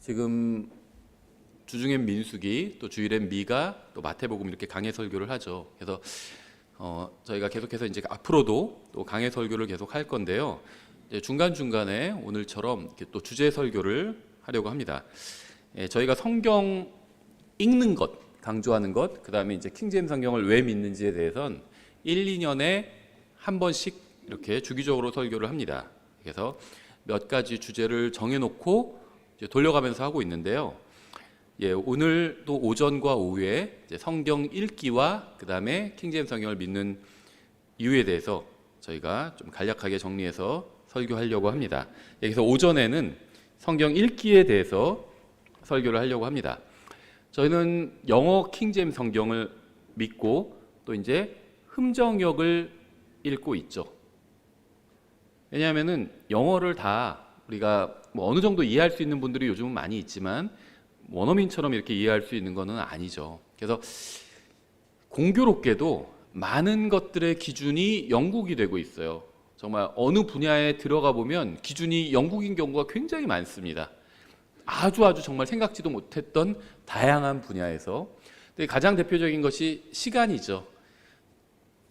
지금 주중엔 민수기, 또 주일엔 미가, 또 마태복음 이렇게 강해 설교를 하죠. 그래서 저희가 계속해서 이제 앞으로도 또 강해 설교를 계속 할 건데요. 이제 중간중간에 오늘처럼 이렇게 또 주제 설교를 하려고 합니다. 저희가 성경 읽는 것, 강조하는 것, 그 다음에 이제 킹제임스 성경을 왜 믿는지에 대해서는 1, 2년에 한 번씩 이렇게 주기적으로 설교를 합니다. 그래서 몇 가지 주제를 정해놓고 이제 돌려가면서 하고 있는데요. 오늘도 오전과 오후에 이제 성경 읽기와 그 다음에 킹제임스 성경을 믿는 이유에 대해서 저희가 좀 간략하게 정리해서 설교하려고 합니다. 그래서 오전에는 성경 읽기에 대해서 설교를 하려고 합니다. 저희는 영어 킹제임스 성경을 믿고 또 이제 흠정역을 읽고 있죠. 왜냐하면은 영어를 다 우리가 어느 정도 이해할 수 있는 분들이 요즘은 많이 있지만 원어민처럼 이렇게 이해할 수 있는 것은 아니죠. 그래서 공교롭게도 많은 것들의 기준이 영국이 되고 있어요. 정말 어느 분야에 들어가 보면 기준이 영국인 경우가 굉장히 많습니다. 아주 정말 생각지도 못했던 다양한 분야에서. 근데 가장 대표적인 것이 시간이죠.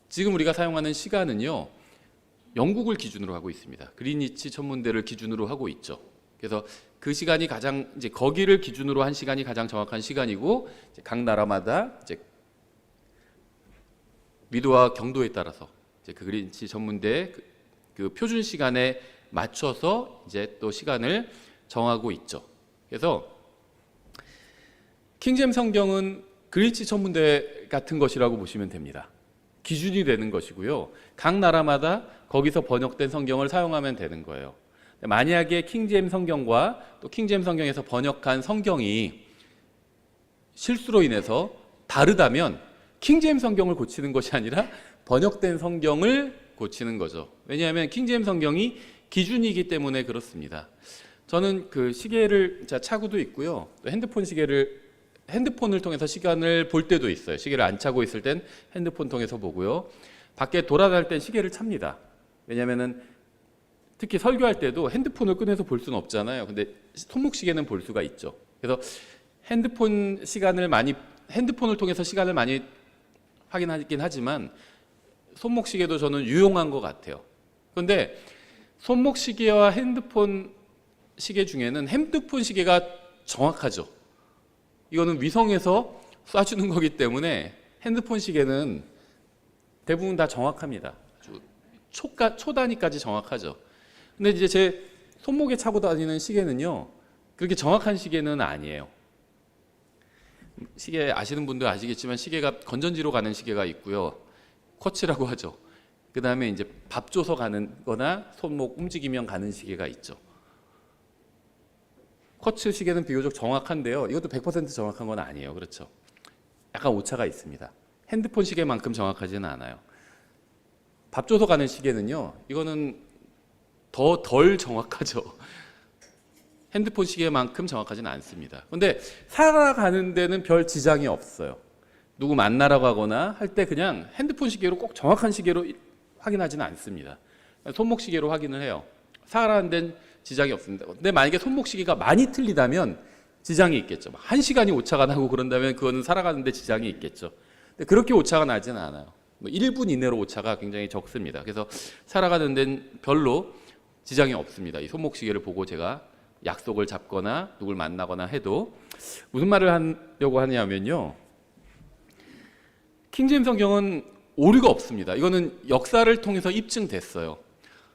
지금 우리가 사용하는 시간은요, 영국을 기준으로 하고 있습니다. 그린위치 천문대를 기준으로 하고 있죠. 그래서 그 시간이 가장 이제 거기를 기준으로 한 시간이 가장 정확한 시간이고, 이제 각 나라마다 이제 미도와 경도에 따라서 이제 그 그린위치 천문대 그 표준 시간에 맞춰서 이제 또 시간을 정하고 있죠. 그래서 킹제임스 성경은 그린위치 천문대 같은 것이라고 보시면 됩니다. 기준이 되는 것이고요. 각 나라마다 거기서 번역된 성경을 사용하면 되는 거예요. 만약에 킹제임스 성경과 또 킹제임스 성경에서 번역한 성경이 실수로 인해서 다르다면 킹제임스 성경을 고치는 것이 아니라 번역된 성경을 고치는 거죠. 왜냐하면 킹제임스 성경이 기준이기 때문에 그렇습니다. 저는 그 시계를 차고도 있고요. 또 핸드폰을 통해서 시간을 볼 때도 있어요. 시계를 안 차고 있을 땐 핸드폰 통해서 보고요. 밖에 돌아다닐 땐 시계를 찹니다. 왜냐하면은 특히 설교할 때도 핸드폰을 꺼내서 볼 수는 없잖아요. 근데 손목시계는 볼 수가 있죠. 그래서 핸드폰을 통해서 시간을 많이 확인하긴 하지만 손목시계도 저는 유용한 것 같아요. 그런데 손목시계와 핸드폰 시계 중에는 핸드폰 시계가 정확하죠. 이거는 위성에서 쏴주는 거기 때문에 핸드폰 시계는 대부분 다 정확합니다. 초 단위까지 정확하죠. 근데 이제 제 손목에 차고 다니는 시계는요, 그렇게 정확한 시계는 아니에요. 시계 아시는 분들 아시겠지만 시계가 건전지로 가는 시계가 있고요. 쿼츠라고 하죠. 그 다음에 이제 밥 줘서 가는 거나 손목 움직이면 가는 시계가 있죠. 쿼츠 시계는 비교적 정확한데요. 이것도 100% 정확한 건 아니에요. 그렇죠. 약간 오차가 있습니다. 핸드폰 시계만큼 정확하지는 않아요. 밥 줘서 가는 시계는요, 이거는 덜 정확하죠. 핸드폰 시계만큼 정확하지는 않습니다. 그런데 살아가는 데는 별 지장이 없어요. 누구 만나러 가거나 할 때 그냥 핸드폰 시계로 꼭 정확한 시계로 확인하지는 않습니다. 손목 시계로 확인을 해요. 살아가는 데는 지장이 없습니다. 근데 만약에 손목 시계가 많이 틀리다면 지장이 있겠죠. 1시간이 오차가 나고 그런다면 그거는 살아가는 데 지장이 있겠죠. 근데 그렇게 오차가 나지는 않아요. 1분 이내로 오차가 굉장히 적습니다. 그래서 살아가는 데는 별로 지장이 없습니다. 이 손목 시계를 보고 제가 약속을 잡거나 누굴 만나거나 해도. 무슨 말을 하려고 하냐면요, 킹제임스 성경은 오류가 없습니다. 이거는 역사를 통해서 입증됐어요.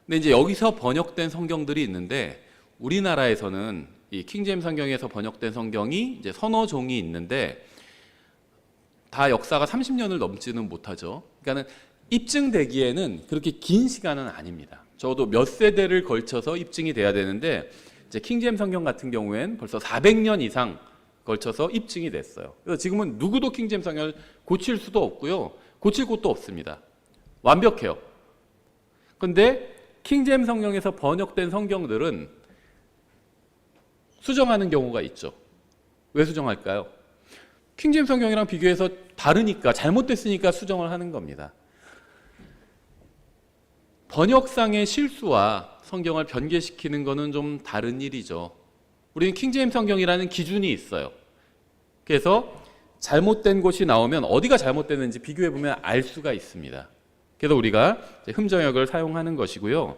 근데 이제 여기서 번역된 성경들이 있는데, 우리나라에서는 이 킹제임스 성경에서 번역된 성경이 이제 서너 종이 있는데 다 역사가 30년을 넘지는 못하죠. 그러니까는 입증되기에는 그렇게 긴 시간은 아닙니다. 적어도 몇 세대를 걸쳐서 입증이 돼야 되는데, 이제 킹제임스 성경 같은 경우엔 벌써 400년 이상 걸쳐서 입증이 됐어요. 그래서 지금은 누구도 킹제임스 성경을 고칠 수도 없고요, 고칠 곳도 없습니다. 완벽해요. 그런데 킹제임스 성경에서 번역된 성경들은 수정하는 경우가 있죠. 왜 수정할까요? 킹제임스 성경이랑 비교해서 다르니까, 잘못됐으니까 수정을 하는 겁니다. 번역상의 실수와 성경을 변개시키는 것은 좀 다른 일이죠. 우리는 킹제임스 성경이라는 기준이 있어요. 그래서 잘못된 곳이 나오면 어디가 잘못됐는지 비교해 보면 알 수가 있습니다. 그래서 우리가 흠정역을 사용하는 것이고요.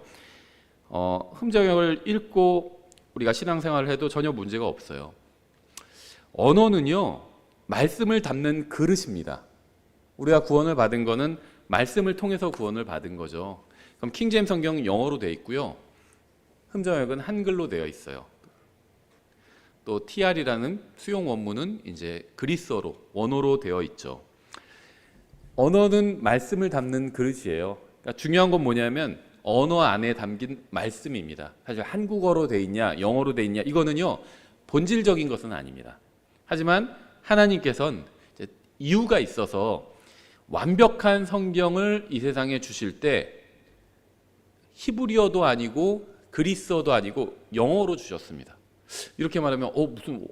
흠정역을 읽고 우리가 신앙생활을 해도 전혀 문제가 없어요. 언어는요, 말씀을 담는 그릇입니다. 우리가 구원을 받은 거는 말씀을 통해서 구원을 받은 거죠. 그럼 킹제임스 성경은 영어로 되어 있고요. 흠정역은 한글로 되어 있어요. 또 TR이라는 수용 원문은 이제 그리스어로, 원어로 되어 있죠. 언어는 말씀을 담는 그릇이에요. 그러니까 중요한 건 뭐냐면 언어 안에 담긴 말씀입니다. 사실 한국어로 돼 있냐, 영어로 돼 있냐, 이거는요 본질적인 것은 아닙니다. 하지만 하나님께서는 이유가 있어서 완벽한 성경을 이 세상에 주실 때 히브리어도 아니고 그리스어도 아니고 영어로 주셨습니다. 이렇게 말하면 무슨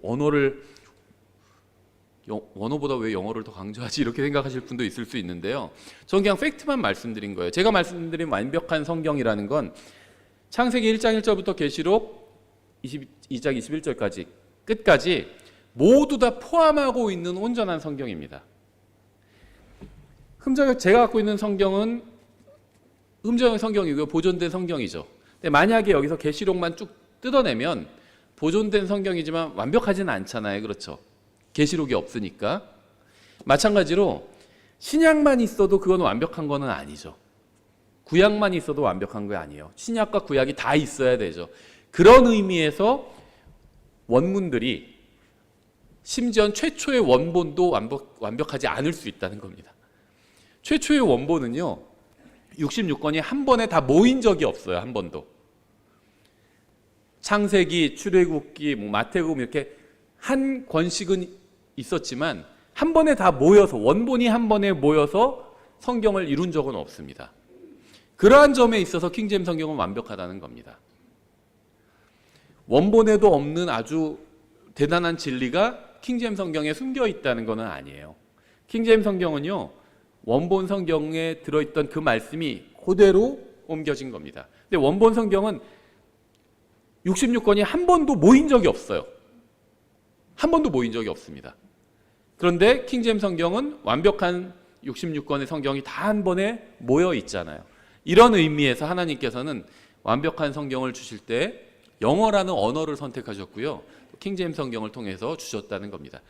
원어보다 왜 영어를 더 강조하지? 이렇게 생각하실 분도 있을 수 있는데요. 저는 그냥 팩트만 말씀드린 거예요. 제가 말씀드린 완벽한 성경이라는 건 창세기 1장 1절부터 계시록 22장 21절까지 끝까지 모두 다 포함하고 있는 온전한 성경입니다. 제가 갖고 있는 성경은 흠정역 성경이고요. 보존된 성경이죠. 근데 만약에 여기서 계시록만 쭉 뜯어내면 보존된 성경이지만 완벽하지는 않잖아요. 그렇죠? 계시록이 없으니까. 마찬가지로 신약만 있어도 그건 완벽한 거는 아니죠. 구약만 있어도 완벽한 거 아니에요. 신약과 구약이 다 있어야 되죠. 그런 의미에서 원문들이 심지어 최초의 원본도 완벽하지 않을 수 있다는 겁니다. 최초의 원본은요 66권이 한 번에 다 모인 적이 없어요. 한 번도. 창세기, 출애굽기, 마태복음 이렇게 한 권씩은 있었지만 한 번에 다 모여서 원본이 한 번에 모여서 성경을 이룬 적은 없습니다. 그러한 점에 있어서 킹제임스 성경은 완벽하다는 겁니다. 원본에도 없는 아주 대단한 진리가 킹제임스 성경에 숨겨 있다는 것은 아니에요. 킹제임스 성경은요 원본 성경에 들어있던 그 말씀이 그대로 옮겨진 겁니다. 근데 원본 성경은 66권이 한 번도 모인 적이 없어요. 한 번도 모인 적이 없습니다. 그런데 킹제임스 성경은 완벽한 66권의 성경이 다 한 번에 모여 있잖아요. 이런 의미에서 하나님께서는 완벽한 성경을 주실 때 영어라는 언어를 선택하셨고요. 킹제임스 성경을 통해서 주셨다는 겁니다.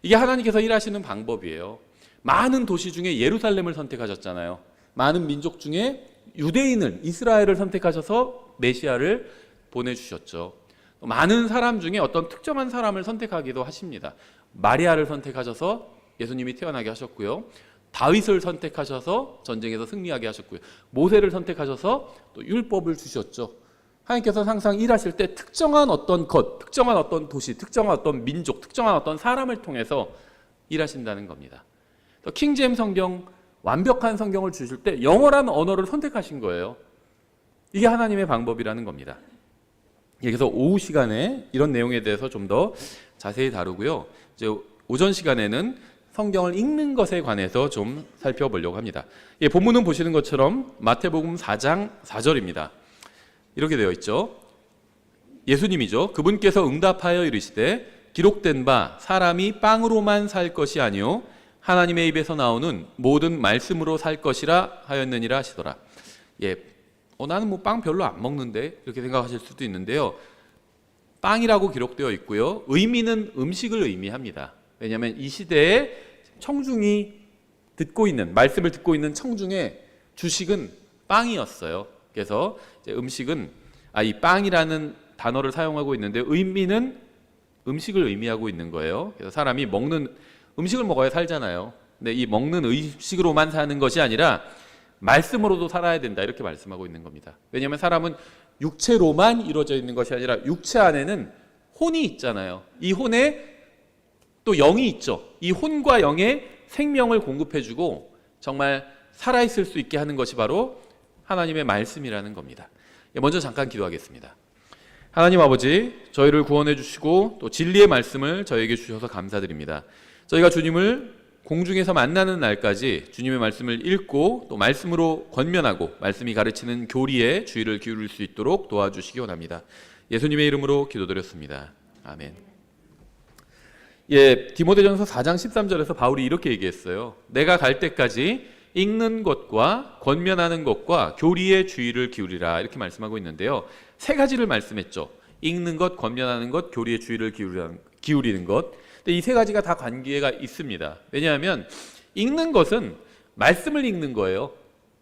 이게 하나님께서 일하시는 방법이에요. 많은 도시 중에 예루살렘을 선택하셨잖아요. 많은 민족 중에 유대인을, 이스라엘을 선택하셔서 메시아를 보내주셨죠. 많은 사람 중에 어떤 특정한 사람을 선택하기도 하십니다. 마리아를 선택하셔서 예수님이 태어나게 하셨고요. 다윗을 선택하셔서 전쟁에서 승리하게 하셨고요. 모세를 선택하셔서 또 율법을 주셨죠. 하나님께서 항상 일하실 때 특정한 어떤 것, 특정한 어떤 도시, 특정한 어떤 민족, 특정한 어떤 사람을 통해서 일하신다는 겁니다. 킹제임스 성경, 완벽한 성경을 주실 때 영어라는 언어를 선택하신 거예요. 이게 하나님의 방법이라는 겁니다. 그래서 오후 시간에 이런 내용에 대해서 좀 더 자세히 다루고요. 이제 오전 시간에는 성경을 읽는 것에 관해서 좀 살펴보려고 합니다. 본문은 보시는 것처럼 마태복음 4장 4절입니다. 이렇게 되어 있죠. 예수님이죠. 그분께서 응답하여 이르시되 기록된 바 사람이 빵으로만 살 것이 아니요 하나님의 입에서 나오는 모든 말씀으로 살 것이라 하였느니라 하시더라. 나는 빵 별로 안 먹는데 이렇게 생각하실 수도 있는데요. 빵이라고 기록되어 있고요. 의미는 음식을 의미합니다. 왜냐하면 이 시대에 청중이 듣고 있는 말씀을 듣고 있는 청중의 주식은 빵이었어요. 그래서 이제 음식은 이 빵이라는 단어를 사용하고 있는데 의미는 음식을 의미하고 있는 거예요. 그래서 사람이 먹는 음식을 먹어야 살잖아요. 근데 이 먹는 음식으로만 사는 것이 아니라 말씀으로도 살아야 된다 이렇게 말씀하고 있는 겁니다. 왜냐하면 사람은 육체로만 이루어져 있는 것이 아니라 육체 안에는 혼이 있잖아요. 이 혼에 또 영이 있죠. 이 혼과 영의 생명을 공급해주고 정말 살아있을 수 있게 하는 것이 바로 하나님의 말씀이라는 겁니다. 먼저 잠깐 기도하겠습니다. 하나님 아버지, 저희를 구원해 주시고 또 진리의 말씀을 저에게 주셔서 감사드립니다. 저희가 주님을 공중에서 만나는 날까지 주님의 말씀을 읽고 또 말씀으로 권면하고 말씀이 가르치는 교리에 주의를 기울일 수 있도록 도와주시기 원합니다. 예수님의 이름으로 기도드렸습니다. 아멘. 예, 디모데전서 4장 13절에서 바울이 이렇게 얘기했어요. 내가 갈 때까지 읽는 것과 권면하는 것과 교리의 주의를 기울이라, 이렇게 말씀하고 있는데요. 세 가지를 말씀했죠. 읽는 것, 권면하는 것, 교리의 주의를 기울이는 것. 근데 이 세 가지가 다 관계가 있습니다. 왜냐하면 읽는 것은 말씀을 읽는 거예요.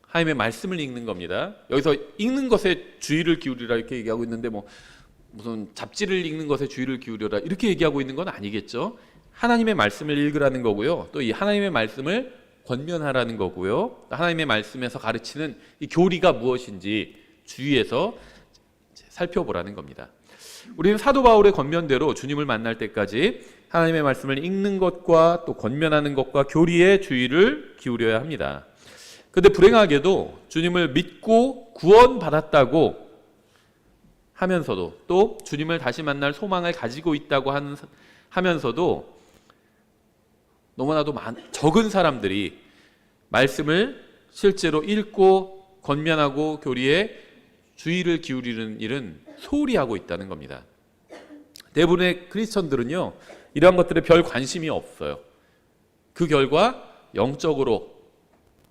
하나님의 말씀을 읽는 겁니다. 여기서 읽는 것에 주의를 기울이라 이렇게 얘기하고 있는데 무슨 잡지를 읽는 것에 주의를 기울여라 이렇게 얘기하고 있는 건 아니겠죠. 하나님의 말씀을 읽으라는 거고요. 또 이 하나님의 말씀을 권면하라는 거고요. 하나님의 말씀에서 가르치는 이 교리가 무엇인지 주의해서 살펴보라는 겁니다. 우리는 사도 바울의 권면대로 주님을 만날 때까지 하나님의 말씀을 읽는 것과 또 권면하는 것과 교리에 주의를 기울여야 합니다. 그런데 불행하게도 주님을 믿고 구원받았다고 하면서도 또 주님을 다시 만날 소망을 가지고 있다고 하면서도 너무나도 적은 사람들이 말씀을 실제로 읽고 권면하고 교리에 주의를 기울이는 일은 소홀히 하고 있다는 겁니다. 대부분의 크리스천들은요, 이러한 것들에 별 관심이 없어요. 그 결과 영적으로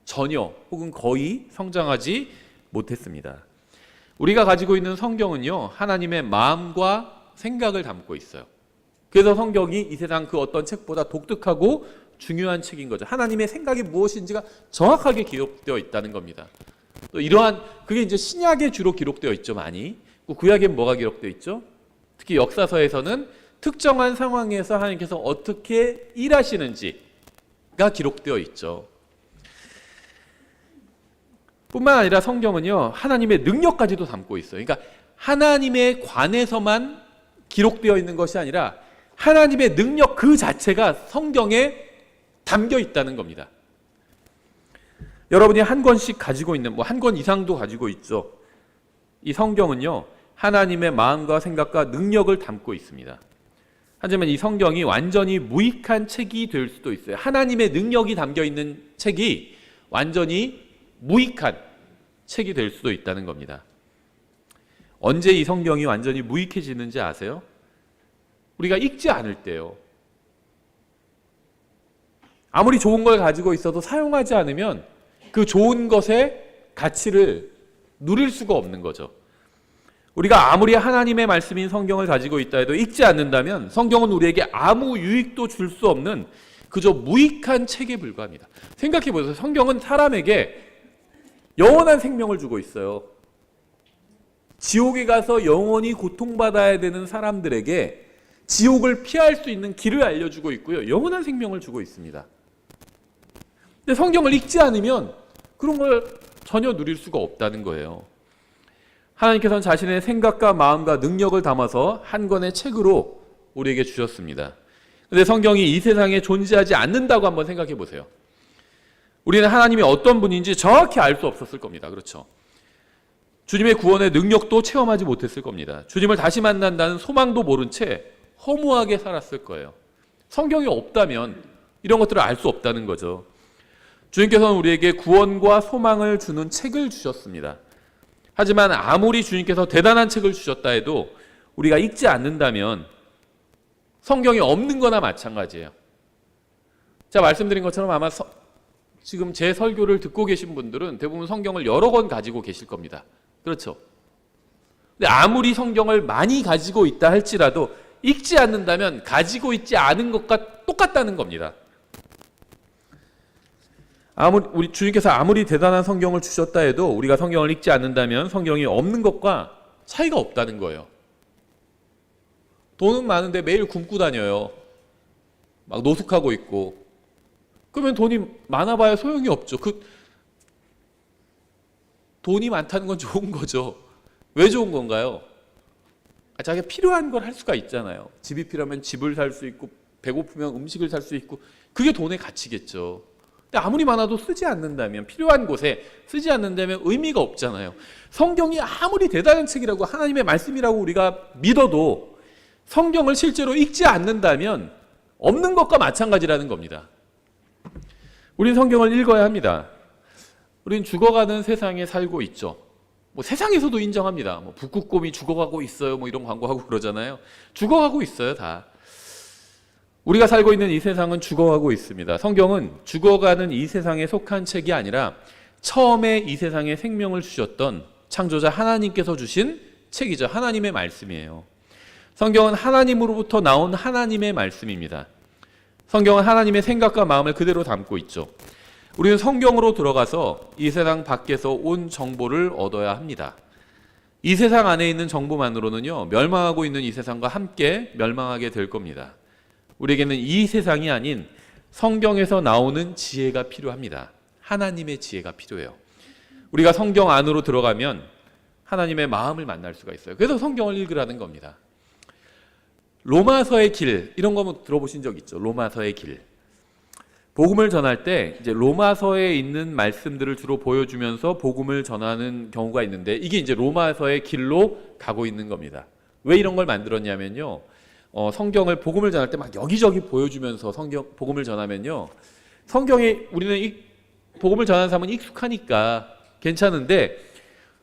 전혀 혹은 거의 성장하지 못했습니다. 우리가 가지고 있는 성경은요, 하나님의 마음과 생각을 담고 있어요. 그래서 성경이 이 세상 그 어떤 책보다 독특하고 중요한 책인 거죠. 하나님의 생각이 무엇인지가 정확하게 기록되어 있다는 겁니다. 또 이러한 그게 이제 신약에 주로 기록되어 있죠, 많이. 구약엔 뭐가 기록되어 있죠? 특히 역사서에서는 특정한 상황에서 하나님께서 어떻게 일하시는지가 기록되어 있죠. 뿐만 아니라 성경은요, 하나님의 능력까지도 담고 있어요. 그러니까 하나님에 관해서만 기록되어 있는 것이 아니라 하나님의 능력 그 자체가 성경에 담겨 있다는 겁니다. 여러분이 한 권씩 가지고 있는, 한 권 이상도 가지고 있죠. 이 성경은요, 하나님의 마음과 생각과 능력을 담고 있습니다. 하지만 이 성경이 완전히 무익한 책이 될 수도 있어요. 하나님의 능력이 담겨 있는 책이 완전히 무익한 책이 될 수도 있다는 겁니다. 언제 이 성경이 완전히 무익해지는지 아세요? 우리가 읽지 않을 때요. 아무리 좋은 걸 가지고 있어도 사용하지 않으면 그 좋은 것의 가치를 누릴 수가 없는 거죠. 우리가 아무리 하나님의 말씀인 성경을 가지고 있다 해도 읽지 않는다면 성경은 우리에게 아무 유익도 줄 수 없는 그저 무익한 책에 불과합니다. 생각해 보세요. 성경은 사람에게 영원한 생명을 주고 있어요. 지옥에 가서 영원히 고통받아야 되는 사람들에게 지옥을 피할 수 있는 길을 알려주고 있고요. 영원한 생명을 주고 있습니다. 근데 성경을 읽지 않으면 그런 걸 전혀 누릴 수가 없다는 거예요. 하나님께서는 자신의 생각과 마음과 능력을 담아서 한 권의 책으로 우리에게 주셨습니다. 그런데 성경이 이 세상에 존재하지 않는다고 한번 생각해 보세요. 우리는 하나님이 어떤 분인지 정확히 알 수 없었을 겁니다. 그렇죠? 주님의 구원의 능력도 체험하지 못했을 겁니다. 주님을 다시 만난다는 소망도 모른 채 허무하게 살았을 거예요. 성경이 없다면 이런 것들을 알 수 없다는 거죠. 주님께서는 우리에게 구원과 소망을 주는 책을 주셨습니다. 하지만 아무리 주님께서 대단한 책을 주셨다 해도 우리가 읽지 않는다면 성경이 없는 거나 마찬가지예요. 제가 말씀드린 것처럼 아마 지금 제 설교를 듣고 계신 분들은 대부분 성경을 여러 권 가지고 계실 겁니다. 그렇죠? 근데 아무리 성경을 많이 가지고 있다 할지라도 읽지 않는다면 가지고 있지 않은 것과 똑같다는 겁니다. 우리 주님께서 아무리 대단한 성경을 주셨다 해도 우리가 성경을 읽지 않는다면 성경이 없는 것과 차이가 없다는 거예요. 돈은 많은데 매일 굶고 다녀요. 막 노숙하고 있고. 그러면 돈이 많아봐야 소용이 없죠. 돈이 많다는 건 좋은 거죠. 왜 좋은 건가요? 자기가 필요한 걸 할 수가 있잖아요. 집이 필요하면 집을 살 수 있고 배고프면 음식을 살 수 있고 그게 돈의 가치겠죠. 근데 아무리 많아도 쓰지 않는다면 필요한 곳에 쓰지 않는다면 의미가 없잖아요. 성경이 아무리 대단한 책이라고 하나님의 말씀이라고 우리가 믿어도 성경을 실제로 읽지 않는다면 없는 것과 마찬가지라는 겁니다. 우린 성경을 읽어야 합니다. 우린 죽어가는 세상에 살고 있죠. 뭐 세상에서도 인정합니다. 뭐 북극곰이 죽어가고 있어요. 뭐 이런 광고하고 그러잖아요. 죽어가고 있어요, 다. 우리가 살고 있는 이 세상은 죽어가고 있습니다. 성경은 죽어가는 이 세상에 속한 책이 아니라 처음에 이 세상에 생명을 주셨던 창조자 하나님께서 주신 책이죠. 하나님의 말씀이에요. 성경은 하나님으로부터 나온 하나님의 말씀입니다. 성경은 하나님의 생각과 마음을 그대로 담고 있죠. 우리는 성경으로 들어가서 이 세상 밖에서 온 정보를 얻어야 합니다. 이 세상 안에 있는 정보만으로는요, 멸망하고 있는 이 세상과 함께 멸망하게 될 겁니다. 우리에게는 이 세상이 아닌 성경에서 나오는 지혜가 필요합니다. 하나님의 지혜가 필요해요. 우리가 성경 안으로 들어가면 하나님의 마음을 만날 수가 있어요. 그래서 성경을 읽으라는 겁니다. 로마서의 길, 이런 거 들어보신 적 있죠? 로마서의 길. 복음을 전할 때 이제 로마서에 있는 말씀들을 주로 보여주면서 복음을 전하는 경우가 있는데, 이게 이제 로마서의 길로 가고 있는 겁니다. 왜 이런 걸 만들었냐면요, 성경을 복음을 전할 때 막 여기저기 보여주면서 복음을 전하면요, 성경에 우리는 이 복음을 전하는 사람은 익숙하니까 괜찮은데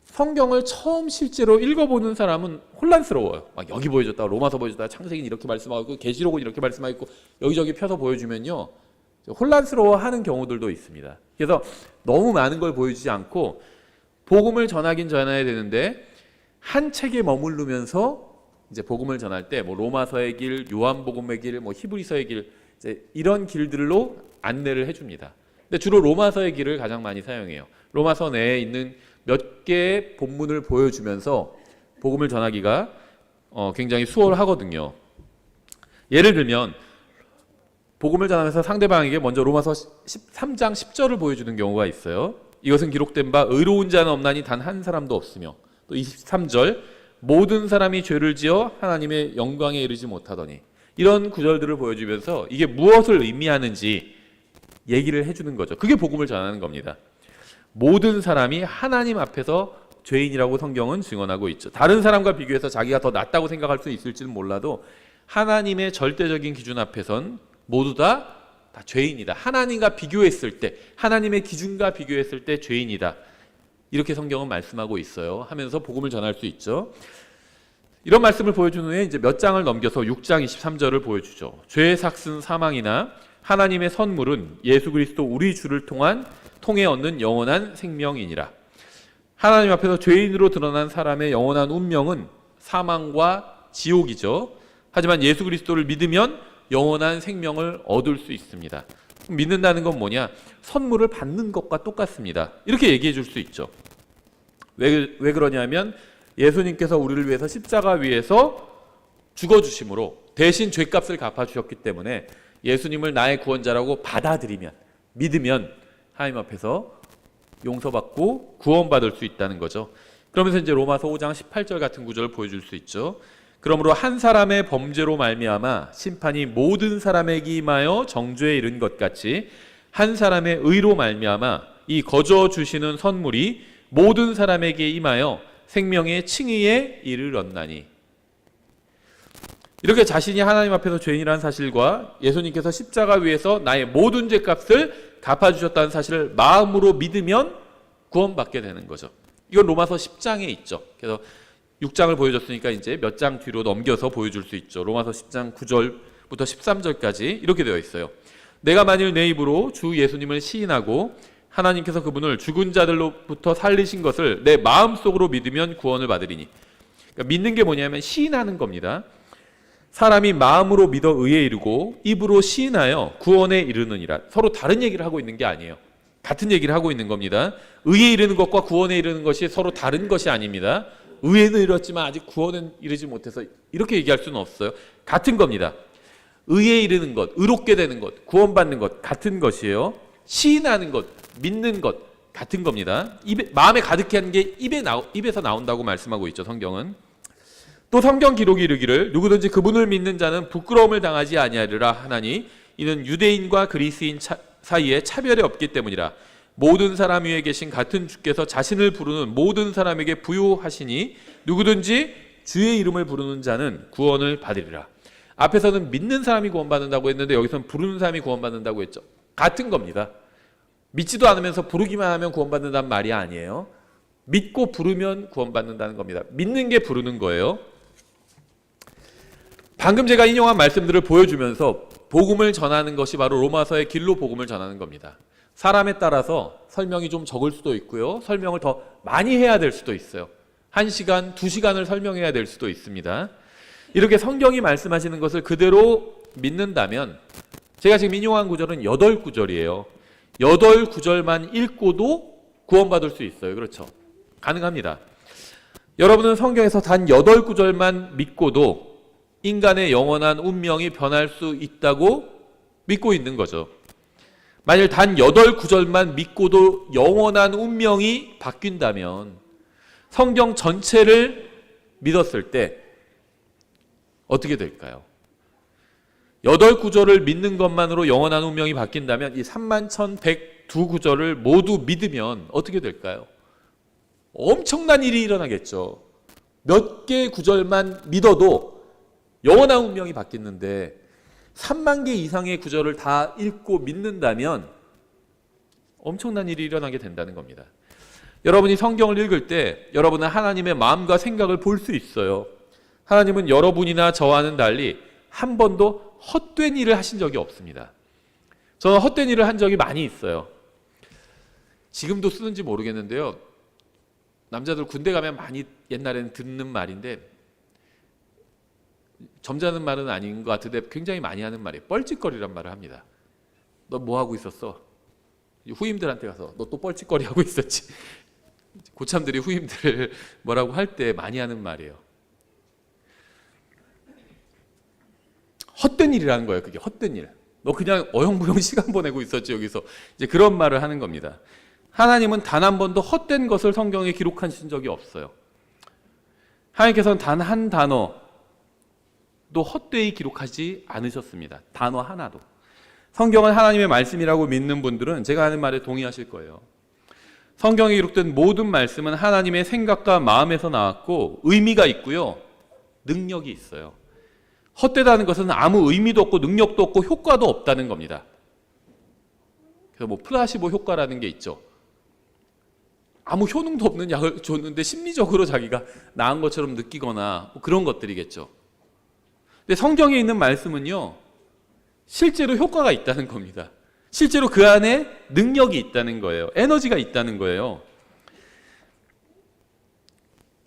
성경을 처음 실제로 읽어보는 사람은 혼란스러워요. 막 여기 보여줬다, 로마서 보여줬다, 창세기는 이렇게 말씀하고 계시록은 이렇게 말씀하고 여기저기 펴서 보여주면요, 혼란스러워하는 경우들도 있습니다. 그래서 너무 많은 걸 보여주지 않고 복음을 전하긴 전해야 되는데 한 책에 머무르면서 이제 복음을 전할 때 뭐 로마서의 길, 요한복음의 길, 뭐 히브리서의 길, 이제 이런 길들로 안내를 해줍니다. 근데 주로 로마서의 길을 가장 많이 사용해요. 로마서 내에 있는 몇 개의 본문을 보여주면서 복음을 전하기가 굉장히 수월하거든요. 예를 들면 복음을 전하면서 상대방에게 먼저 로마서 13장 10절을 보여주는 경우가 있어요. 이것은 기록된 바 의로운 자는 없나니 단 한 사람도 없으며, 또 23절 모든 사람이 죄를 지어 하나님의 영광에 이르지 못하더니, 이런 구절들을 보여주면서 이게 무엇을 의미하는지 얘기를 해주는 거죠. 그게 복음을 전하는 겁니다. 모든 사람이 하나님 앞에서 죄인이라고 성경은 증언하고 있죠. 다른 사람과 비교해서 자기가 더 낫다고 생각할 수 있을지는 몰라도 하나님의 절대적인 기준 앞에선 모두 다 죄인이다. 하나님과 비교했을 때, 하나님의 기준과 비교했을 때 죄인이다. 이렇게 성경은 말씀하고 있어요. 하면서 복음을 전할 수 있죠. 이런 말씀을 보여준 후에 이제 몇 장을 넘겨서 6장 23절을 보여주죠. 죄의 삭슨 사망이나 하나님의 선물은 예수 그리스도 우리 주를 통해 얻는 영원한 생명이니라. 하나님 앞에서 죄인으로 드러난 사람의 영원한 운명은 사망과 지옥이죠. 하지만 예수 그리스도를 믿으면 영원한 생명을 얻을 수 있습니다. 믿는다는 건 뭐냐? 선물을 받는 것과 똑같습니다. 이렇게 얘기해 줄 수 있죠. 왜 그러냐면 예수님께서 우리를 위해서 십자가 위에서 죽어주심으로 대신 죄값을 갚아주셨기 때문에 예수님을 나의 구원자라고 받아들이면, 믿으면 하나님 앞에서 용서받고 구원받을 수 있다는 거죠. 그러면서 이제 로마서 5장 18절 같은 구절을 보여줄 수 있죠. 그러므로 한 사람의 범죄로 말미암아 심판이 모든 사람에게 임하여 정죄에 이른 것 같이 한 사람의 의로 말미암아 이 거저 주시는 선물이 모든 사람에게 임하여 생명의 칭의에 이르렀나니. 이렇게 자신이 하나님 앞에서 죄인이라는 사실과 예수님께서 십자가 위에서 나의 모든 죄값을 갚아주셨다는 사실을 마음으로 믿으면 구원받게 되는 거죠. 이건 로마서 10장에 있죠. 그래서 6장을 보여줬으니까 이제 몇 장 뒤로 넘겨서 보여줄 수 있죠. 로마서 10장 9절부터 13절까지 이렇게 되어 있어요. 내가 만일 내 입으로 주 예수님을 시인하고 하나님께서 그분을 죽은 자들로부터 살리신 것을 내 마음속으로 믿으면 구원을 받으리니. 그러니까 믿는 게 뭐냐면 시인하는 겁니다. 사람이 마음으로 믿어 의에 이르고 입으로 시인하여 구원에 이르느니라. 서로 다른 얘기를 하고 있는 게 아니에요. 같은 얘기를 하고 있는 겁니다. 의에 이르는 것과 구원에 이르는 것이 서로 다른 것이 아닙니다. 의에는 이르렀지만 아직 구원은 이르지 못해서 이렇게 얘기할 수는 없어요. 같은 겁니다. 의에 이르는 것, 의롭게 되는 것, 구원받는 것 같은 것이에요. 시인하는 것, 믿는 것 같은 겁니다. 마음에 가득히 하는 게 입에서 나온다고 말씀하고 있죠. 성경은. 또 성경 기록이 이르기를 누구든지 그분을 믿는 자는 부끄러움을 당하지 아니하리라 하나니 이는 유대인과 그리스인 사이에 차별이 없기 때문이라. 모든 사람 위에 계신 같은 주께서 자신을 부르는 모든 사람에게 부요하시니 누구든지 주의 이름을 부르는 자는 구원을 받으리라. 앞에서는 믿는 사람이 구원받는다고 했는데 여기서는 부르는 사람이 구원받는다고 했죠. 같은 겁니다. 믿지도 않으면서 부르기만 하면 구원받는다는 말이 아니에요. 믿고 부르면 구원받는다는 겁니다. 믿는 게 부르는 거예요. 방금 제가 인용한 말씀들을 보여주면서 복음을 전하는 것이 바로 로마서의 길로 복음을 전하는 겁니다. 사람에 따라서 설명이 좀 적을 수도 있고요. 설명을 더 많이 해야 될 수도 있어요. 1시간, 2시간을 설명해야 될 수도 있습니다. 이렇게 성경이 말씀하시는 것을 그대로 믿는다면, 제가 지금 인용한 구절은 8구절이에요. 8구절만 읽고도 구원받을 수 있어요. 그렇죠? 가능합니다. 여러분은 성경에서 단 8구절만 믿고도 인간의 영원한 운명이 변할 수 있다고 믿고 있는 거죠. 만일 단 8구절만 믿고도 영원한 운명이 바뀐다면 성경 전체를 믿었을 때 어떻게 될까요? 8구절을 믿는 것만으로 영원한 운명이 바뀐다면 이 31,102구절을 모두 믿으면 어떻게 될까요? 엄청난 일이 일어나겠죠. 몇 개의 구절만 믿어도 영원한 운명이 바뀌는데 3만 개 이상의 구절을 다 읽고 믿는다면 엄청난 일이 일어나게 된다는 겁니다. 여러분이 성경을 읽을 때 여러분은 하나님의 마음과 생각을 볼 수 있어요. 하나님은 여러분이나 저와는 달리 한 번도 헛된 일을 하신 적이 없습니다. 저는 헛된 일을 한 적이 많이 있어요. 지금도 쓰는지 모르겠는데요. 남자들 군대 가면 많이 옛날에는 듣는 말인데, 점잖은 말은 아닌 것 같은데 굉장히 많이 하는 말이에요. 뻘짓거리란 말을 합니다. 너 뭐 하고 있었어? 후임들한테 가서 너 또 뻘짓거리 하고 있었지. 고참들이 후임들을 뭐라고 할 때 많이 하는 말이에요. 헛된 일이라는 거예요. 그게 헛된 일. 너 그냥 어영부영 시간 보내고 있었지 여기서. 이제 그런 말을 하는 겁니다. 하나님은 단 한 번도 헛된 것을 성경에 기록하신 적이 없어요. 하나님께서는 단 한 단어도 헛되이 기록하지 않으셨습니다. 단어 하나도. 성경은 하나님의 말씀이라고 믿는 분들은 제가 하는 말에 동의하실 거예요. 성경에 기록된 모든 말씀은 하나님의 생각과 마음에서 나왔고 의미가 있고요. 능력이 있어요. 헛되다는 것은 아무 의미도 없고 능력도 없고 효과도 없다는 겁니다. 그래서 뭐 플라시보 효과라는 게 있죠. 아무 효능도 없는 약을 줬는데 심리적으로 자기가 나은 것처럼 느끼거나 뭐 그런 것들이겠죠. 근데 성경에 있는 말씀은요, 실제로 효과가 있다는 겁니다. 실제로 그 안에 능력이 있다는 거예요. 에너지가 있다는 거예요.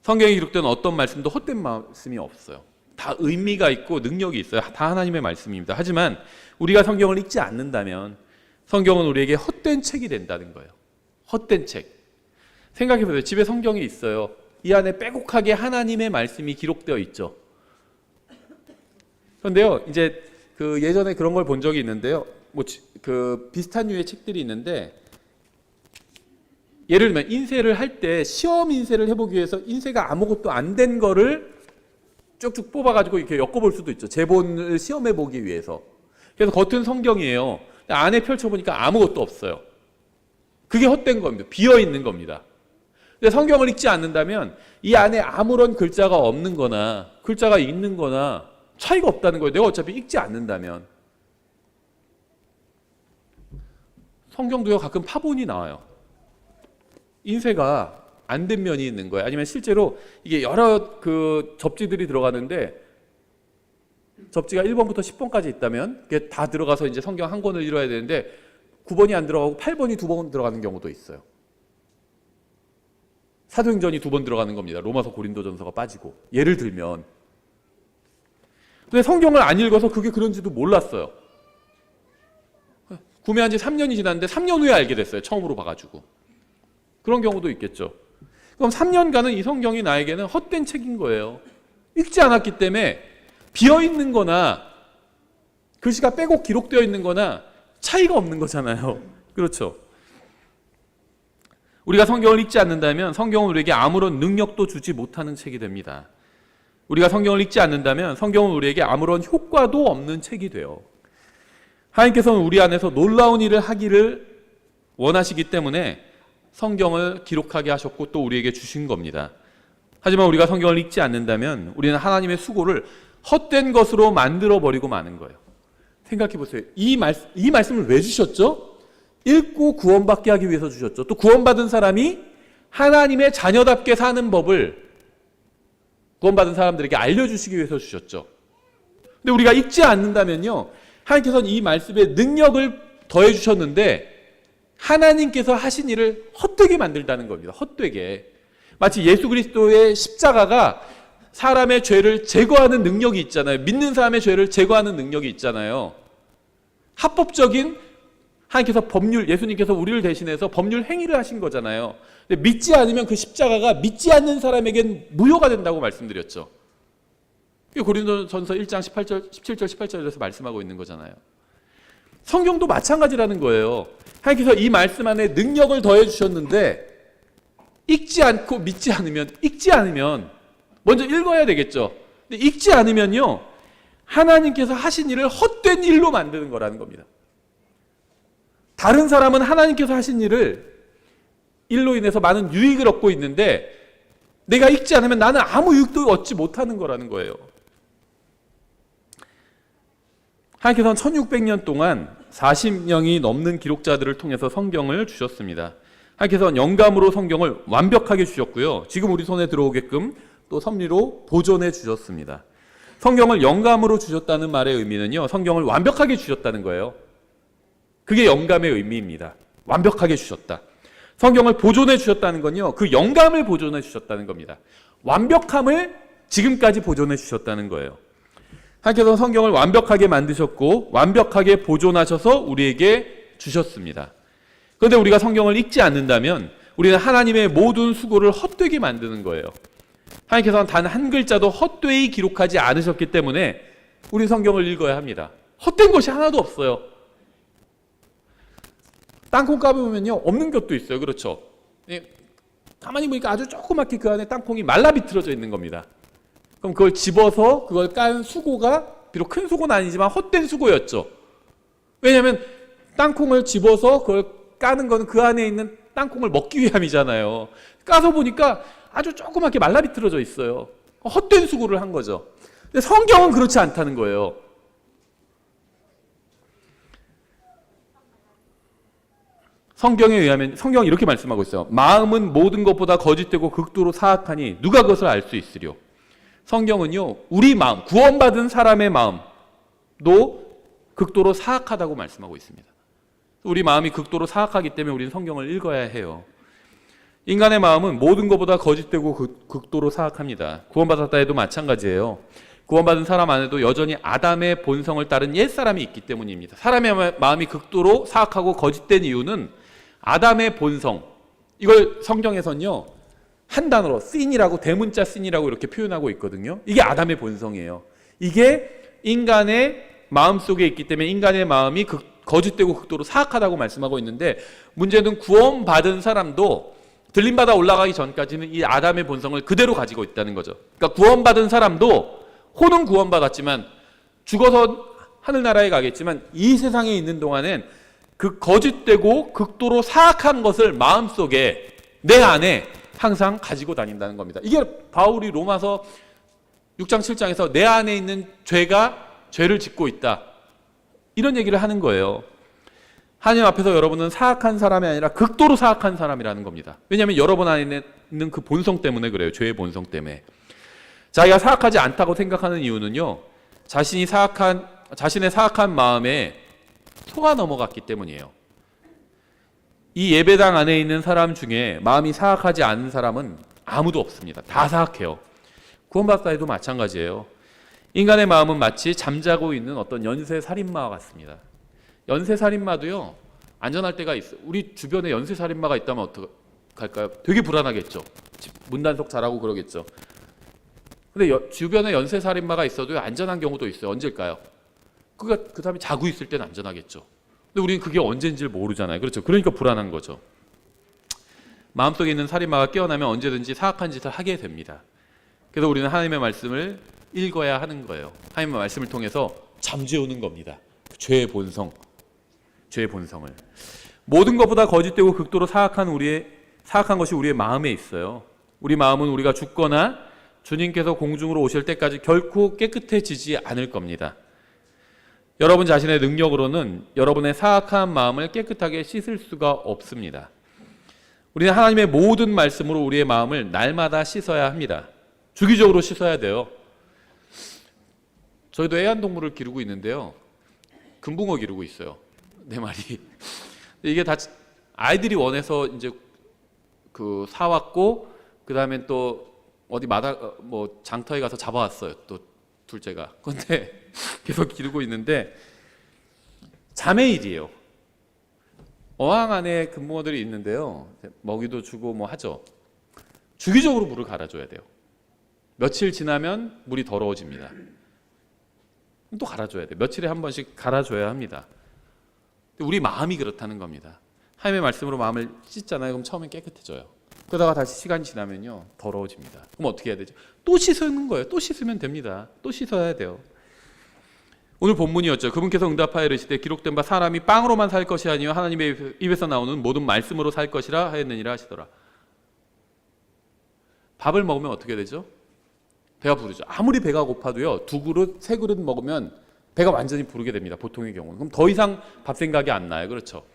성경에 기록된 어떤 말씀도 헛된 말씀이 없어요. 다 의미가 있고 능력이 있어요. 다 하나님의 말씀입니다. 하지만 우리가 성경을 읽지 않는다면 성경은 우리에게 헛된 책이 된다는 거예요. 헛된 책. 생각해보세요. 집에 성경이 있어요. 이 안에 빼곡하게 하나님의 말씀이 기록되어 있죠. 그런데요, 이제 그 예전에 그런 걸 본 적이 있는데요. 뭐 그 비슷한 류의 책들이 있는데, 예를 들면 인쇄를 할 때 시험 인쇄를 해보기 위해서 인쇄가 아무것도 안 된 거를 쭉쭉 뽑아가지고 이렇게 엮어볼 수도 있죠. 제본을 시험해보기 위해서. 그래서 겉은 성경이에요. 안에 펼쳐보니까 아무것도 없어요. 그게 헛된 겁니다. 비어있는 겁니다. 근데 성경을 읽지 않는다면 이 안에 아무런 글자가 없는 거나 글자가 있는 거나 차이가 없다는 거예요. 내가 어차피 읽지 않는다면. 성경도요, 가끔 파본이 나와요. 인쇄가 안 된 면이 있는 거예요. 아니면 실제로 이게 여러 그 접지들이 들어가는데 접지가 1번부터 10번까지 있다면 그게 다 들어가서 이제 성경 한 권을 읽어야 되는데 9번이 안 들어가고 8번이 2번 들어가는 경우도 있어요. 사도행전이 2번 들어가는 겁니다. 로마서 고린도전서가 빠지고. 예를 들면. 근데 성경을 안 읽어서 그게 그런지도 몰랐어요. 구매한 지 3년이 지났는데 3년 후에 알게 됐어요. 처음으로 봐가지고. 그런 경우도 있겠죠. 그럼 3년간은 이 성경이 나에게는 헛된 책인 거예요. 읽지 않았기 때문에 비어있는 거나 글씨가 빼곡 기록되어 있는 거나 차이가 없는 거잖아요. 그렇죠. 우리가 성경을 읽지 않는다면 성경은 우리에게 아무런 능력도 주지 못하는 책이 됩니다. 우리가 성경을 읽지 않는다면 성경은 우리에게 아무런 효과도 없는 책이 돼요. 하나님께서는 우리 안에서 놀라운 일을 하기를 원하시기 때문에 성경을 기록하게 하셨고 또 우리에게 주신 겁니다. 하지만 우리가 성경을 읽지 않는다면 우리는 하나님의 수고를 헛된 것으로 만들어버리고 마는 거예요. 생각해 보세요. 이 말씀을 왜 주셨죠? 읽고 구원받게 하기 위해서 주셨죠. 또 구원받은 사람이 하나님의 자녀답게 사는 법을 구원받은 사람들에게 알려주시기 위해서 주셨죠. 근데 우리가 읽지 않는다면요, 하나님께서는 이 말씀에 능력을 더해 주셨는데 하나님께서 하신 일을 헛되게 만들다는 겁니다. 헛되게. 마치 예수 그리스도의 십자가가 사람의 죄를 제거하는 능력이 있잖아요. 믿는 사람의 죄를 제거하는 능력이 있잖아요. 합법적인 하나님께서 법률, 예수님께서 우리를 대신해서 법률 행위를 하신 거잖아요. 근데 믿지 않으면 그 십자가가 믿지 않는 사람에겐 무효가 된다고 말씀드렸죠. 이게 고린도전서 1장 17절 18절에서 말씀하고 있는 거잖아요. 성경도 마찬가지라는 거예요. 하나님께서 이 말씀 안에 능력을 더해 주셨는데 읽지 않으면 먼저 읽어야 되겠죠. 근데 읽지 않으면요, 하나님께서 하신 일을 헛된 일로 만드는 거라는 겁니다. 다른 사람은 하나님께서 하신 일로 인해서 많은 유익을 얻고 있는데 내가 읽지 않으면 나는 아무 유익도 얻지 못하는 거라는 거예요. 하나님께서는 1600년 동안 40명이 넘는 기록자들을 통해서 성경을 주셨습니다. 하나님께서는 영감으로 성경을 완벽하게 주셨고요. 지금 우리 손에 들어오게끔 또 섭리로 보존해 주셨습니다. 성경을 영감으로 주셨다는 말의 의미는요, 성경을 완벽하게 주셨다는 거예요. 그게 영감의 의미입니다. 완벽하게 주셨다. 성경을 보존해 주셨다는 건요, 그 영감을 보존해 주셨다는 겁니다. 완벽함을 지금까지 보존해 주셨다는 거예요. 하나님께서는 성경을 완벽하게 만드셨고 완벽하게 보존하셔서 우리에게 주셨습니다. 그런데 우리가 성경을 읽지 않는다면 우리는 하나님의 모든 수고를 헛되게 만드는 거예요. 하나님께서는 단 한 글자도 헛되이 기록하지 않으셨기 때문에 우리 성경을 읽어야 합니다. 헛된 것이 하나도 없어요. 땅콩 까보면요, 없는 것도 있어요. 그렇죠? 가만히 보니까 아주 조그맣게 그 안에 땅콩이 말라 비틀어져 있는 겁니다. 그럼 그걸 집어서 그걸 깐 수고가 비록 큰 수고는 아니지만 헛된 수고였죠. 왜냐하면 땅콩을 집어서 그걸 까는 거는 그 안에 있는 땅콩을 먹기 위함이잖아요. 까서 보니까 아주 조그맣게 말라 비틀어져 있어요. 헛된 수고를 한 거죠. 근데 성경은 그렇지 않다는 거예요. 성경에 의하면 성경은 이렇게 말씀하고 있어요. 마음은 모든 것보다 거짓되고 극도로 사악하니 누가 그것을 알 수 있으리요. 성경은요, 우리 마음, 구원받은 사람의 마음도 극도로 사악하다고 말씀하고 있습니다. 우리 마음이 극도로 사악하기 때문에 우리는 성경을 읽어야 해요. 인간의 마음은 모든 것보다 거짓되고 극도로 사악합니다. 구원받았다 해도 마찬가지예요. 구원받은 사람 안에도 여전히 아담의 본성을 따른 옛사람이 있기 때문입니다. 사람의 마음이 극도로 사악하고 거짓된 이유는 아담의 본성, 이걸 성경에서는요 한 단어로 sin이라고, 대문자 sin이라고 이렇게 표현하고 있거든요. 이게 아담의 본성이에요. 이게 인간의 마음 속에 있기 때문에 인간의 마음이 거짓되고 극도로 사악하다고 말씀하고 있는데, 문제는 구원받은 사람도 들림받아 올라가기 전까지는 이 아담의 본성을 그대로 가지고 있다는 거죠. 그러니까 구원받은 사람도 혼은 구원받았지만 죽어서 하늘나라에 가겠지만 이 세상에 있는 동안엔 그 거짓되고 극도로 사악한 것을 마음속에, 내 안에 항상 가지고 다닌다는 겁니다. 이게 바울이 로마서 6장 7장에서 내 안에 있는 죄를 짓고 있다, 이런 얘기를 하는 거예요. 하나님 앞에서 여러분은 사악한 사람이 아니라 극도로 사악한 사람이라는 겁니다. 왜냐하면 여러분 안에 있는 그 본성 때문에 그래요. 죄의 본성 때문에. 자기가 사악하지 않다고 생각하는 이유는요, 자신의 사악한 마음에 속아 넘어갔기 때문이에요. 이 예배당 안에 있는 사람 중에 마음이 사악하지 않은 사람은 아무도 없습니다. 다 사악해요. 구원받았다 해도 마찬가지예요. 인간의 마음은 마치 잠자고 있는 어떤 연쇄살인마와 같습니다. 연쇄살인마도요, 안전할 때가 있어요. 우리 주변에 연쇄살인마가 있다면 어떡할까요? 되게 불안하겠죠. 문단속 잘하고 그러겠죠. 근데 주변에 연쇄살인마가 있어도 안전한 경우도 있어요. 언제일까요? 그 사람이 자고 있을 때는 안전하겠죠. 근데 우리는 그게 언제인지를 모르잖아요. 그렇죠? 그러니까 불안한 거죠. 마음속에 있는 살인마가 깨어나면 언제든지 사악한 짓을 하게 됩니다. 그래서 우리는 하나님의 말씀을 읽어야 하는 거예요. 하나님의 말씀을 통해서 잠재우는 겁니다. 죄의 본성을. 모든 것보다 거짓되고 극도로 사악한 것이 우리의 마음에 있어요. 우리 마음은 우리가 죽거나 주님께서 공중으로 오실 때까지 결코 깨끗해지지 않을 겁니다. 여러분 자신의 능력으로는 여러분의 사악한 마음을 깨끗하게 씻을 수가 없습니다. 우리는 하나님의 모든 말씀으로 우리의 마음을 날마다 씻어야 합니다. 주기적으로 씻어야 돼요. 저희도 애완동물을 기르고 있는데요. 금붕어 기르고 있어요. 네 마리. 이게 다 아이들이 원해서 이제 그 사왔고, 그 다음에 또 어디 뭐 장터에 가서 잡아왔어요. 또 둘째가. 근데 계속 기르고 있는데 자매일이에요. 어항 안에 금붕어들이 있는데요. 먹이도 주고 뭐 하죠. 주기적으로 물을 갈아줘야 돼요. 며칠 지나면 물이 더러워집니다. 또 갈아줘야 돼요. 며칠에 한 번씩 갈아줘야 합니다. 우리 마음이 그렇다는 겁니다. 하나님의 말씀으로 마음을 씻잖아요. 그럼 처음엔 깨끗해져요. 그러다가 다시 시간이 지나면요 더러워집니다. 그럼 어떻게 해야 되죠? 또 씻는 거예요. 또 씻으면 됩니다. 또 씻어야 돼요. 오늘 본문이었죠. 그분께서 응답하여 이르시되 기록된 바 사람이 빵으로만 살 것이 아니요 하나님의 입에서 나오는 모든 말씀으로 살 것이라 하였느니라 하시더라. 밥을 먹으면 어떻게 되죠? 배가 부르죠. 아무리 배가 고파도요 2그릇, 3그릇 먹으면 배가 완전히 부르게 됩니다. 보통의 경우는. 그럼 더 이상 밥 생각이 안 나요. 그렇죠?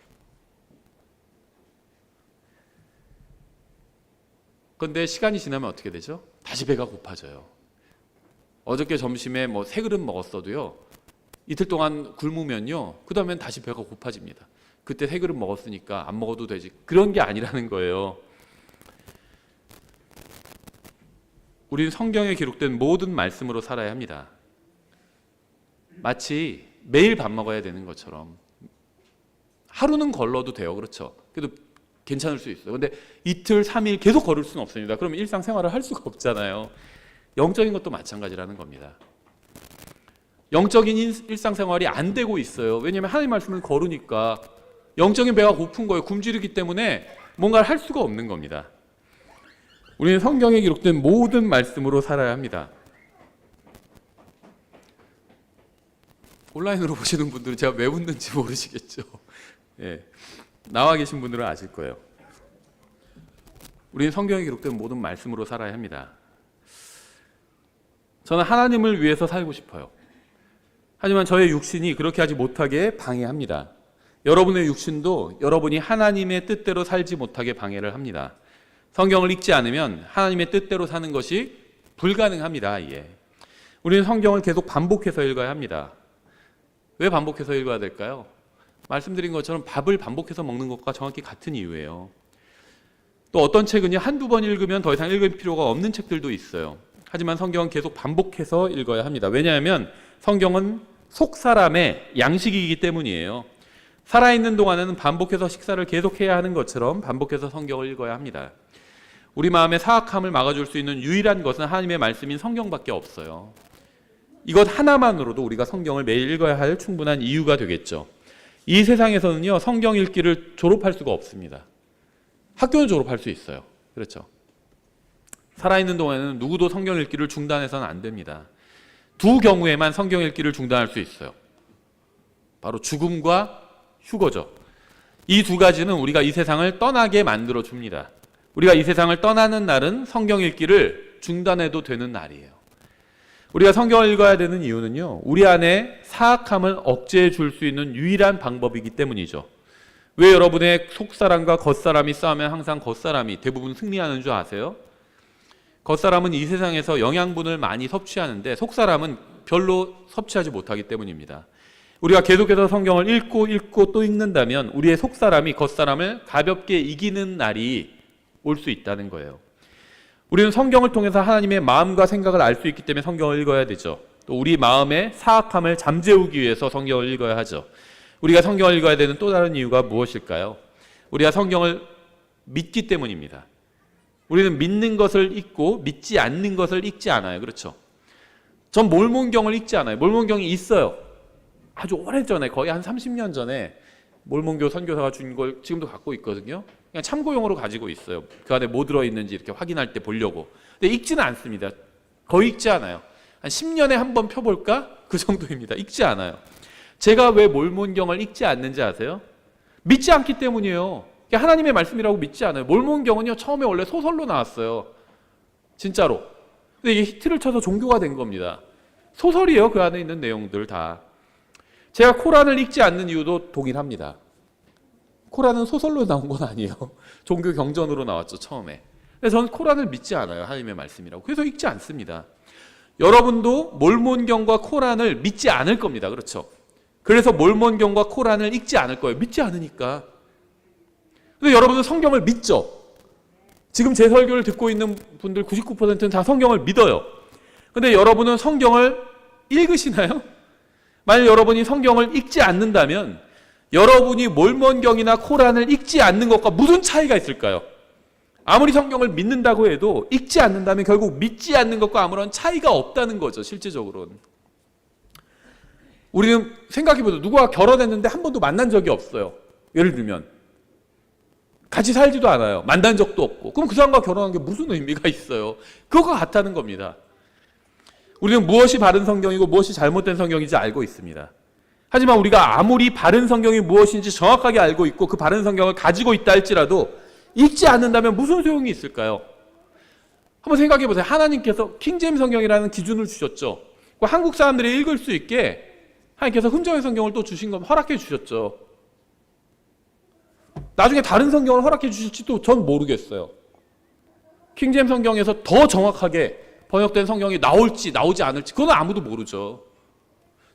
그런데 시간이 지나면 어떻게 되죠? 다시 배가 고파져요. 어저께 점심에 뭐 3그릇 먹었어도요 이틀 동안 굶으면요 그 다음엔 다시 배가 고파집니다. 그때 3그릇 먹었으니까 안 먹어도 되지. 그런 게 아니라는 거예요. 우리는 성경에 기록된 모든 말씀으로 살아야 합니다. 마치 매일 밥 먹어야 되는 것처럼. 하루는 걸러도 돼요. 그렇죠? 그래도 괜찮을 수 있어요. 근데 이틀, 3일 계속 걸을 수는 없습니다. 그러면 일상생활을 할 수가 없잖아요. 영적인 것도 마찬가지라는 겁니다. 영적인 일상생활이 안 되고 있어요. 왜냐하면 하나님 말씀을 거르니까 영적인 배가 고픈 거예요. 굶주리기 때문에 뭔가를 할 수가 없는 겁니다. 우리는 성경에 기록된 모든 말씀으로 살아야 합니다. 온라인으로 보시는 분들은 제가 왜 웃는지 모르시겠죠. 예, 나와 계신 분들은 아실 거예요. 우리는 성경에 기록된 모든 말씀으로 살아야 합니다. 저는 하나님을 위해서 살고 싶어요. 하지만 저의 육신이 그렇게 하지 못하게 방해합니다. 여러분의 육신도 여러분이 하나님의 뜻대로 살지 못하게 방해를 합니다. 성경을 읽지 않으면 하나님의 뜻대로 사는 것이 불가능합니다. 아예. 우리는 성경을 계속 반복해서 읽어야 합니다. 왜 반복해서 읽어야 될까요? 말씀드린 것처럼 밥을 반복해서 먹는 것과 정확히 같은 이유예요. 또 어떤 책은요 한두 번 읽으면 더 이상 읽을 필요가 없는 책들도 있어요. 하지만 성경은 계속 반복해서 읽어야 합니다. 왜냐하면 성경은 속 사람의 양식이기 때문이에요. 살아있는 동안에는 반복해서 식사를 계속해야 하는 것처럼 반복해서 성경을 읽어야 합니다. 우리 마음의 사악함을 막아줄 수 있는 유일한 것은 하나님의 말씀인 성경밖에 없어요. 이것 하나만으로도 우리가 성경을 매일 읽어야 할 충분한 이유가 되겠죠. 이 세상에서는요 성경 읽기를 졸업할 수가 없습니다. 학교는 졸업할 수 있어요. 그렇죠? 살아있는 동안에는 누구도 성경 읽기를 중단해서는 안 됩니다. 두 경우에만 성경 읽기를 중단할 수 있어요. 바로 죽음과 휴거죠. 이 두 가지는 우리가 이 세상을 떠나게 만들어 줍니다. 우리가 이 세상을 떠나는 날은 성경 읽기를 중단해도 되는 날이에요. 우리가 성경을 읽어야 되는 이유는요 우리 안에 사악함을 억제해 줄 수 있는 유일한 방법이기 때문이죠. 왜 여러분의 속사람과 겉사람이 싸우면 항상 겉사람이 대부분 승리하는 줄 아세요? 겉사람은 이 세상에서 영양분을 많이 섭취하는데 속사람은 별로 섭취하지 못하기 때문입니다. 우리가 계속해서 성경을 읽고 또 읽는다면 우리의 속사람이 겉사람을 가볍게 이기는 날이 올 수 있다는 거예요. 우리는 성경을 통해서 하나님의 마음과 생각을 알 수 있기 때문에 성경을 읽어야 되죠. 또 우리 마음의 사악함을 잠재우기 위해서 성경을 읽어야 하죠. 우리가 성경을 읽어야 되는 또 다른 이유가 무엇일까요? 우리가 성경을 믿기 때문입니다. 우리는 믿는 것을 읽고 믿지 않는 것을 읽지 않아요. 그렇죠? 전 몰몬경을 읽지 않아요. 몰몬경이 있어요. 아주 오래전에 거의 한 30년 전에 몰몬교 선교사가 준 걸 지금도 갖고 있거든요. 그냥 참고용으로 가지고 있어요. 그 안에 뭐 들어있는지 이렇게 확인할 때 보려고. 근데 읽지는 않습니다. 거의 읽지 않아요. 한 10년에 한 번 펴볼까? 그 정도입니다. 읽지 않아요. 제가 왜 몰몬경을 읽지 않는지 아세요? 믿지 않기 때문이에요. 하나님의 말씀이라고 믿지 않아요. 몰몬경은요 처음에 원래 소설로 나왔어요. 진짜로. 근데 이게 히트를 쳐서 종교가 된 겁니다. 소설이에요. 그 안에 있는 내용들 다. 제가 코란을 읽지 않는 이유도 동일합니다. 코란은 소설로 나온 건 아니에요. 종교 경전으로 나왔죠, 처음에. 그래서 저는 코란을 믿지 않아요, 하나님의 말씀이라고. 그래서 읽지 않습니다. 여러분도 몰몬경과 코란을 믿지 않을 겁니다. 그렇죠? 그래서 몰몬경과 코란을 읽지 않을 거예요. 믿지 않으니까. 근데 여러분은 성경을 믿죠? 지금 제 설교를 듣고 있는 분들 99%는 다 성경을 믿어요. 근데 여러분은 성경을 읽으시나요? 만약 여러분이 성경을 읽지 않는다면 여러분이 몰몬경이나 코란을 읽지 않는 것과 무슨 차이가 있을까요? 아무리 성경을 믿는다고 해도 읽지 않는다면 결국 믿지 않는 것과 아무런 차이가 없다는 거죠, 실제적으로는. 우리는 생각해보죠. 누구와 결혼했는데 한 번도 만난 적이 없어요. 예를 들면 같이 살지도 않아요. 만난 적도 없고. 그럼 그 사람과 결혼한 게 무슨 의미가 있어요? 그것과 같다는 겁니다. 우리는 무엇이 바른 성경이고 무엇이 잘못된 성경인지 알고 있습니다. 하지만 우리가 아무리 바른 성경이 무엇인지 정확하게 알고 있고 그 바른 성경을 가지고 있다 할지라도 읽지 않는다면 무슨 소용이 있을까요? 한번 생각해 보세요. 하나님께서 킹제임스 성경이라는 기준을 주셨죠. 한국 사람들이 읽을 수 있게 하나님께서 흔적의 성경을 또 주신 건 허락해 주셨죠. 나중에 다른 성경을 허락해 주실지도 전 모르겠어요. 킹제임스 성경에서 더 정확하게 번역된 성경이 나올지 나오지 않을지 그건 아무도 모르죠.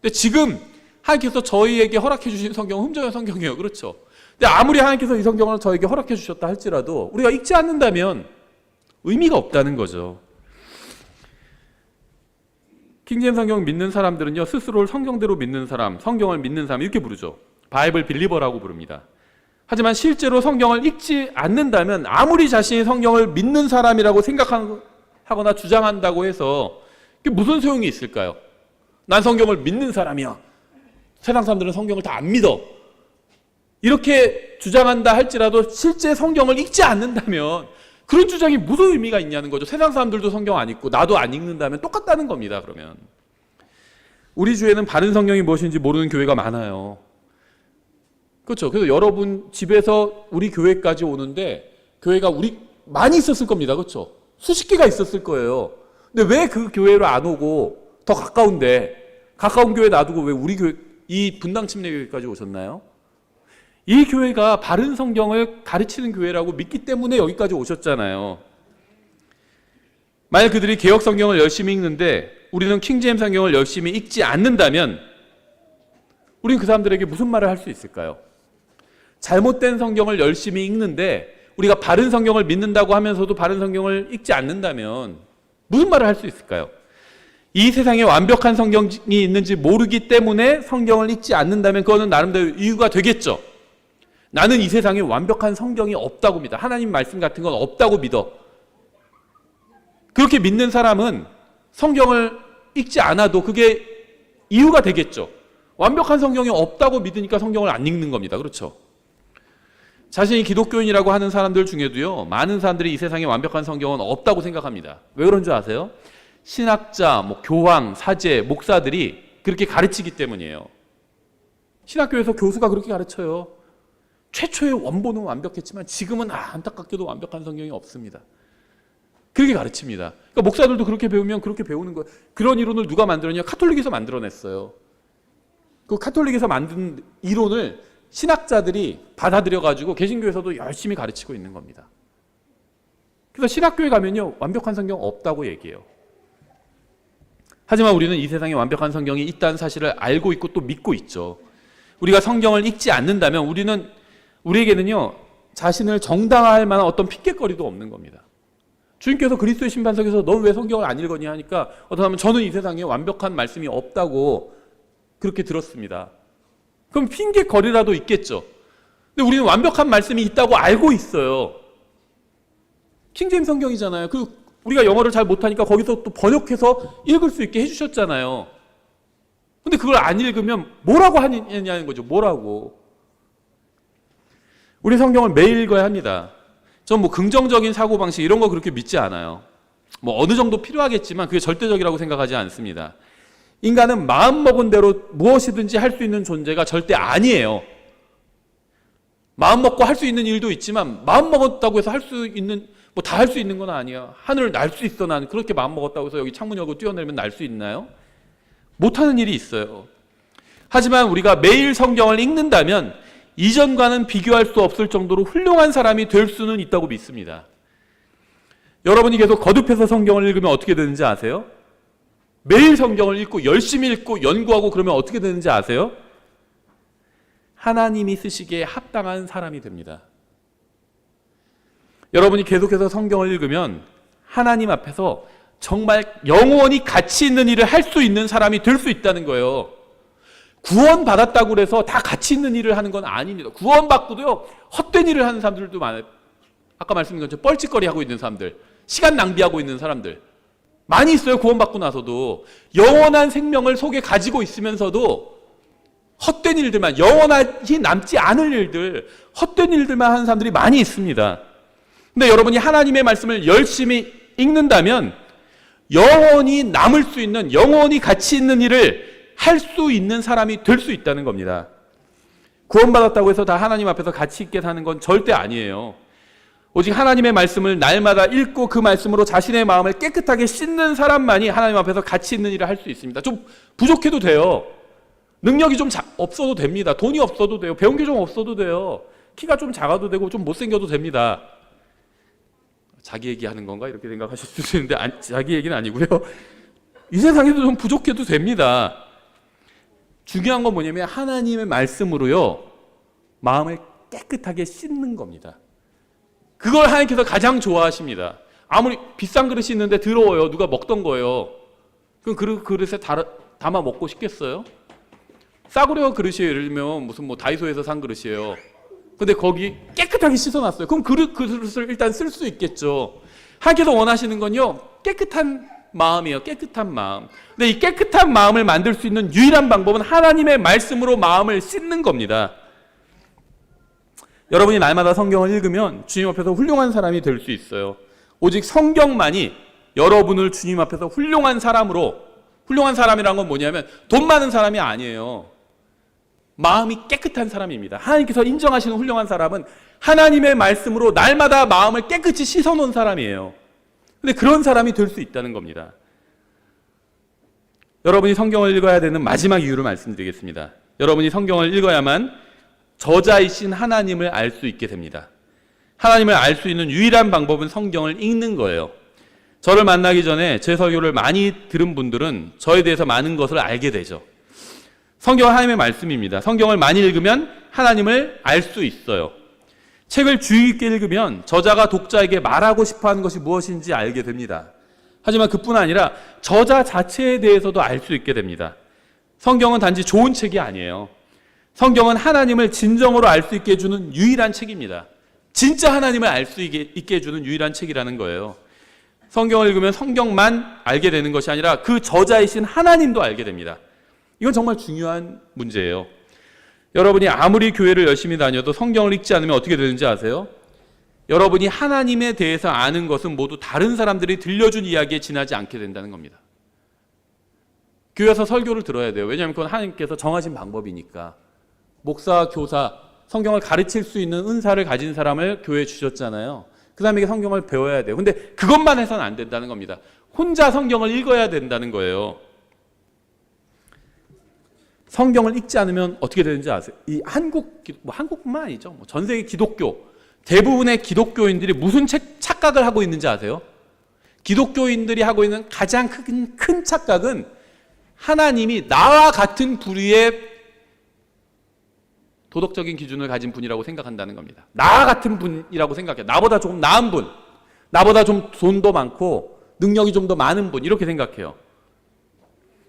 근데 지금 하나님께서 저희에게 허락해 주신 성경은 흠정의 성경이에요. 그렇죠? 근데 아무리 하나님께서 이 성경을 저에게 허락해 주셨다 할지라도 우리가 읽지 않는다면 의미가 없다는 거죠. 킹제임스 성경 믿는 사람들은요, 스스로를 성경대로 믿는 사람, 성경을 믿는 사람 이렇게 부르죠. 바이블 빌리버라고 부릅니다. 하지만 실제로 성경을 읽지 않는다면 아무리 자신이 성경을 믿는 사람이라고 생각하거나 주장한다고 해서 그게 무슨 소용이 있을까요? 난 성경을 믿는 사람이야. 세상 사람들은 성경을 다 안 믿어. 이렇게 주장한다 할지라도 실제 성경을 읽지 않는다면 그런 주장이 무슨 의미가 있냐는 거죠. 세상 사람들도 성경 안 읽고 나도 안 읽는다면 똑같다는 겁니다. 그러면 우리 주에는 바른 성경이 무엇인지 모르는 교회가 많아요. 그렇죠. 그래서 여러분 집에서 우리 교회까지 오는데 교회가 우리 많이 있었을 겁니다. 그렇죠. 수십 개가 있었을 거예요. 근데 왜 그 교회로 안 오고 더 가까운데 가까운 교회 놔두고 왜 우리 교회 이 분당 침례교회까지 오셨나요? 이 교회가 바른 성경을 가르치는 교회라고 믿기 때문에 여기까지 오셨잖아요. 만약 그들이 개역 성경을 열심히 읽는데 우리는 킹제임스 성경을 열심히 읽지 않는다면 우리는 그 사람들에게 무슨 말을 할 수 있을까요? 잘못된 성경을 열심히 읽는데 우리가 바른 성경을 믿는다고 하면서도 바른 성경을 읽지 않는다면 무슨 말을 할 수 있을까요? 이 세상에 완벽한 성경이 있는지 모르기 때문에 성경을 읽지 않는다면 그거는 나름대로 이유가 되겠죠. 나는 이 세상에 완벽한 성경이 없다고 믿어. 하나님 말씀 같은 건 없다고 믿어. 그렇게 믿는 사람은 성경을 읽지 않아도 그게 이유가 되겠죠. 완벽한 성경이 없다고 믿으니까 성경을 안 읽는 겁니다. 그렇죠? 자신이 기독교인이라고 하는 사람들 중에도요, 많은 사람들이 이 세상에 완벽한 성경은 없다고 생각합니다. 왜 그런 줄 아세요? 신학자, 교황, 사제, 목사들이 그렇게 가르치기 때문이에요. 신학교에서 교수가 그렇게 가르쳐요. 최초의 원본은 완벽했지만 지금은 안타깝게도 완벽한 성경이 없습니다. 그렇게 가르칩니다. 그러니까 목사들도 그렇게 배우면 그렇게 배우는 거예요. 그런 이론을 누가 만들었냐? 카톨릭에서 만들어냈어요. 그 카톨릭에서 만든 이론을 신학자들이 받아들여가지고 개신교에서도 열심히 가르치고 있는 겁니다. 그래서 신학교에 가면요, 완벽한 성경 없다고 얘기해요. 하지만 우리는 이 세상에 완벽한 성경이 있다는 사실을 알고 있고 또 믿고 있죠. 우리가 성경을 읽지 않는다면 우리에게는요, 자신을 정당화할 만한 어떤 핑계거리도 없는 겁니다. 주님께서 그리스도의 심판석에서 넌 왜 성경을 안 읽었냐 하니까 어떤 사람은 저는 이 세상에 완벽한 말씀이 없다고 그렇게 들었습니다. 그럼 핑계거리라도 있겠죠. 근데 우리는 완벽한 말씀이 있다고 알고 있어요. 킹제임스 성경이잖아요. 우리가 영어를 잘 못하니까 거기서 또 번역해서 읽을 수 있게 해주셨잖아요. 근데 그걸 안 읽으면 뭐라고 하느냐는 거죠. 뭐라고. 우리 성경을 매일 읽어야 합니다. 전 긍정적인 사고방식 이런 거 그렇게 믿지 않아요. 어느 정도 필요하겠지만 그게 절대적이라고 생각하지 않습니다. 인간은 마음먹은 대로 무엇이든지 할 수 있는 존재가 절대 아니에요. 마음먹고 할 수 있는 일도 있지만 마음먹었다고 해서 할 수 있는 다 할 수 있는 건 아니야. 하늘을 날 수 있어. 나는 그렇게 마음먹었다고 해서 여기 창문 열고 뛰어내리면 날 수 있나요? 못하는 일이 있어요. 하지만 우리가 매일 성경을 읽는다면 이전과는 비교할 수 없을 정도로 훌륭한 사람이 될 수는 있다고 믿습니다. 여러분이 계속 거듭해서 성경을 읽으면 어떻게 되는지 아세요? 매일 성경을 읽고 열심히 읽고 연구하고 그러면 어떻게 되는지 아세요? 하나님이 쓰시기에 합당한 사람이 됩니다. 여러분이 계속해서 성경을 읽으면 하나님 앞에서 정말 영원히 가치 있는 일을 할 수 있는 사람이 될 수 있다는 거예요. 구원받았다고 해서 다 가치 있는 일을 하는 건 아닙니다. 구원받고도요, 헛된 일을 하는 사람들도 많아요. 아까 말씀드린 것처럼 뻘짓거리 하고 있는 사람들, 시간 낭비하고 있는 사람들 많이 있어요. 구원받고 나서도 영원한 생명을 속에 가지고 있으면서도 헛된 일들만, 영원히 남지 않을 일들, 헛된 일들만 하는 사람들이 많이 있습니다. 근데 여러분이 하나님의 말씀을 열심히 읽는다면 영원히 남을 수 있는, 영원히 가치 있는 일을 할 수 있는 사람이 될 수 있다는 겁니다. 구원받았다고 해서 다 하나님 앞에서 가치 있게 사는 건 절대 아니에요. 오직 하나님의 말씀을 날마다 읽고 그 말씀으로 자신의 마음을 깨끗하게 씻는 사람만이 하나님 앞에서 가치 있는 일을 할 수 있습니다. 좀 부족해도 돼요. 능력이 좀 없어도 됩니다. 돈이 없어도 돼요. 배운 게 좀 없어도 돼요. 키가 좀 작아도 되고 좀 못생겨도 됩니다. 자기 얘기하는 건가? 이렇게 생각하실 수도 있는데 자기 얘기는 아니고요. 이 세상에도 좀 부족해도 됩니다. 중요한 건 뭐냐면 하나님의 말씀으로요, 마음을 깨끗하게 씻는 겁니다. 그걸 하나님께서 가장 좋아하십니다. 아무리 비싼 그릇이 있는데 더러워요. 누가 먹던 거예요. 그럼 그릇에 담아 먹고 싶겠어요? 싸구려 그릇이에요. 예를 들면 무슨 뭐 다이소에서 산 그릇이에요. 근데 거기 깨끗하게 씻어놨어요. 그럼 그릇을 일단 쓸 수 있겠죠. 하나님께서 원하시는 건요, 깨끗한 마음이에요. 깨끗한 마음. 근데 이 깨끗한 마음을 만들 수 있는 유일한 방법은 하나님의 말씀으로 마음을 씻는 겁니다. 여러분이 날마다 성경을 읽으면 주님 앞에서 훌륭한 사람이 될 수 있어요. 오직 성경만이 여러분을 주님 앞에서 훌륭한 사람으로, 훌륭한 사람이란 건 뭐냐면 돈 많은 사람이 아니에요. 마음이 깨끗한 사람입니다. 하나님께서 인정하시는 훌륭한 사람은 하나님의 말씀으로 날마다 마음을 깨끗이 씻어놓은 사람이에요. 근데 그런 사람이 될 수 있다는 겁니다. 여러분이 성경을 읽어야 되는 마지막 이유를 말씀드리겠습니다. 여러분이 성경을 읽어야만 저자이신 하나님을 알 수 있게 됩니다. 하나님을 알 수 있는 유일한 방법은 성경을 읽는 거예요. 저를 만나기 전에 제 설교를 많이 들은 분들은 저에 대해서 많은 것을 알게 되죠. 성경은 하나님의 말씀입니다. 성경을 많이 읽으면 하나님을 알 수 있어요. 책을 주의 깊게 읽으면 저자가 독자에게 말하고 싶어하는 것이 무엇인지 알게 됩니다. 하지만 그뿐 아니라 저자 자체에 대해서도 알 수 있게 됩니다. 성경은 단지 좋은 책이 아니에요. 성경은 하나님을 진정으로 알 수 있게 해주는 유일한 책입니다. 진짜 하나님을 알 수 있게 해주는 유일한 책이라는 거예요. 성경을 읽으면 성경만 알게 되는 것이 아니라 그 저자이신 하나님도 알게 됩니다. 이건 정말 중요한 문제예요. 여러분이 아무리 교회를 열심히 다녀도 성경을 읽지 않으면 어떻게 되는지 아세요? 여러분이 하나님에 대해서 아는 것은 모두 다른 사람들이 들려준 이야기에 지나지 않게 된다는 겁니다. 교회에서 설교를 들어야 돼요. 왜냐하면 그건 하나님께서 정하신 방법이니까. 목사, 교사, 성경을 가르칠 수 있는 은사를 가진 사람을 교회에 주셨잖아요. 그 사람에게 성경을 배워야 돼요. 근데 그것만 해서는 안 된다는 겁니다. 혼자 성경을 읽어야 된다는 거예요. 성경을 읽지 않으면 어떻게 되는지 아세요? 이 한국뿐만 아니죠. 전 세계 기독교, 대부분의 기독교인들이 무슨 착각을 하고 있는지 아세요? 기독교인들이 하고 있는 가장 큰 착각은 하나님이 나와 같은 부류의 도덕적인 기준을 가진 분이라고 생각한다는 겁니다. 나와 같은 분이라고 생각해요. 나보다 조금 나은 분, 나보다 좀 돈도 많고 능력이 좀 더 많은 분, 이렇게 생각해요.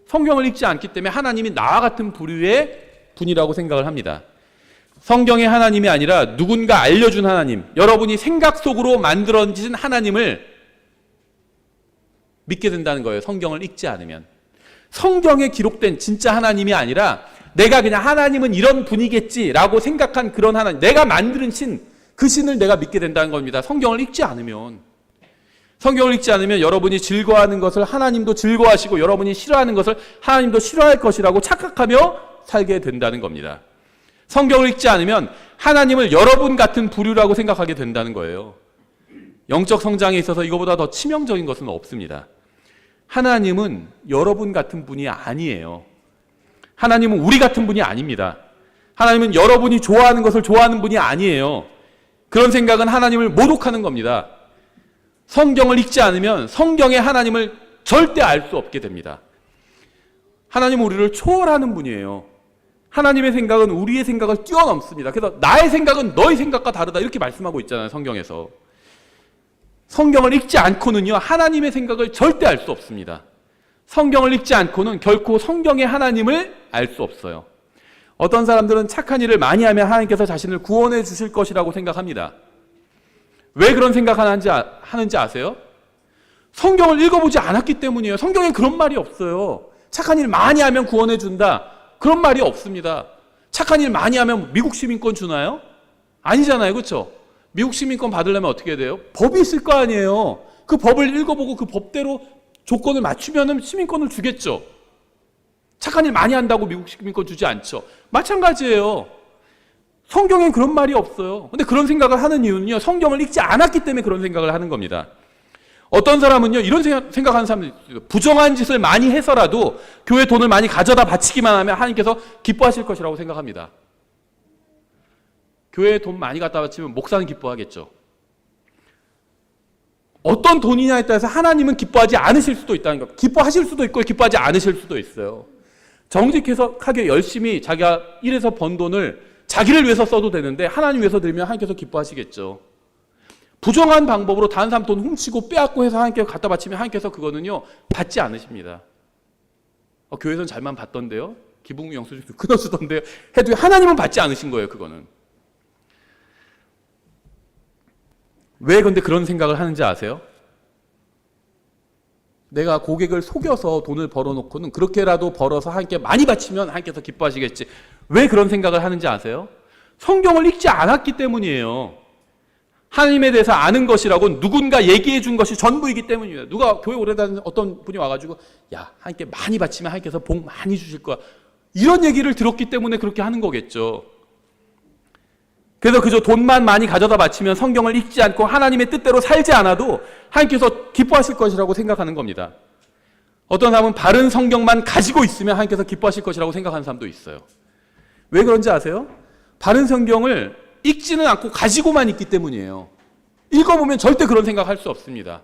성경을 읽지 않기 때문에 하나님이 나와 같은 부류의 분이라고 생각을 합니다. 성경의 하나님이 아니라 누군가 알려준 하나님, 여러분이 생각 속으로 만들어진 하나님을 믿게 된다는 거예요. 성경을 읽지 않으면. 성경에 기록된 진짜 하나님이 아니라 내가 그냥 하나님은 이런 분이겠지라고 생각한 그런 하나님, 내가 만드는 신, 그 신을 내가 믿게 된다는 겁니다. 성경을 읽지 않으면. 성경을 읽지 않으면 여러분이 즐거워하는 것을 하나님도 즐거워하시고 여러분이 싫어하는 것을 하나님도 싫어할 것이라고 착각하며 살게 된다는 겁니다. 성경을 읽지 않으면 하나님을 여러분 같은 부류라고 생각하게 된다는 거예요. 영적 성장에 있어서 이거보다 더 치명적인 것은 없습니다. 하나님은 여러분 같은 분이 아니에요. 하나님은 우리 같은 분이 아닙니다. 하나님은 여러분이 좋아하는 것을 좋아하는 분이 아니에요. 그런 생각은 하나님을 모독하는 겁니다. 성경을 읽지 않으면 성경의 하나님을 절대 알 수 없게 됩니다. 하나님은 우리를 초월하는 분이에요. 하나님의 생각은 우리의 생각을 뛰어넘습니다. 그래서 나의 생각은 너의 생각과 다르다 이렇게 말씀하고 있잖아요, 성경에서. 성경을 읽지 않고는요, 하나님의 생각을 절대 알 수 없습니다. 성경을 읽지 않고는 결코 성경의 하나님을 알 수 없어요. 어떤 사람들은 착한 일을 많이 하면 하나님께서 자신을 구원해 주실 것이라고 생각합니다. 왜 그런 하는지 아세요? 성경을 읽어보지 않았기 때문이에요. 성경에 그런 말이 없어요. 착한 일 많이 하면 구원해 준다. 그런 말이 없습니다. 착한 일 많이 하면 미국 시민권 주나요? 아니잖아요. 그렇죠? 미국 시민권 받으려면 어떻게 해야 돼요? 법이 있을 거 아니에요. 그 법을 읽어보고 그 법대로 조건을 맞추면 시민권을 주겠죠. 착한 일 많이 한다고 미국 시민권 주지 않죠. 마찬가지예요. 성경엔 그런 말이 없어요. 근데 그런 생각을 하는 이유는요, 성경을 읽지 않았기 때문에 그런 생각을 하는 겁니다. 어떤 사람은요, 이런 생각하는 사람들이 있어요. 부정한 짓을 많이 해서라도 교회 돈을 많이 가져다 바치기만 하면 하나님께서 기뻐하실 것이라고 생각합니다. 교회에 돈 많이 갖다 바치면 목사는 기뻐하겠죠. 어떤 돈이냐에 따라서 하나님은 기뻐하지 않으실 수도 있다는 겁니다. 기뻐하실 수도 있고 기뻐하지 않으실 수도 있어요. 정직하게 열심히 자기가 일해서 번 돈을 자기를 위해서 써도 되는데 하나님 위해서 드리면 하나님께서 기뻐하시겠죠. 부정한 방법으로 다른 사람 돈 훔치고 빼앗고 해서 하나님께 갖다 바치면 하나님께서 그거는요 받지 않으십니다. 교회에서는 잘만 받던데요, 기부 영수증도 끊어주던데요 해도 하나님은 받지 않으신 거예요. 그거는 왜 근데 그런 생각을 하는지 아세요? 내가 고객을 속여서 돈을 벌어놓고는 그렇게라도 벌어서 하나님께 많이 바치면 하나님께서 기뻐하시겠지. 왜 그런 생각을 하는지 아세요? 성경을 읽지 않았기 때문이에요. 하나님에 대해서 아는 것이라고 누군가 얘기해 준 것이 전부이기 때문입니다. 누가 교회 오래 다니는 어떤 분이 와가지고 야, 하나님께 많이 바치면 하나님께서 복 많이 주실 거야, 이런 얘기를 들었기 때문에 그렇게 하는 거겠죠. 그래서 그저 돈만 많이 가져다 바치면 성경을 읽지 않고 하나님의 뜻대로 살지 않아도 하나님께서 기뻐하실 것이라고 생각하는 겁니다. 어떤 사람은 바른 성경만 가지고 있으면 하나님께서 기뻐하실 것이라고 생각하는 사람도 있어요. 왜 그런지 아세요? 바른 성경을 읽지는 않고 가지고만 있기 때문이에요. 읽어보면 절대 그런 생각할 수 없습니다.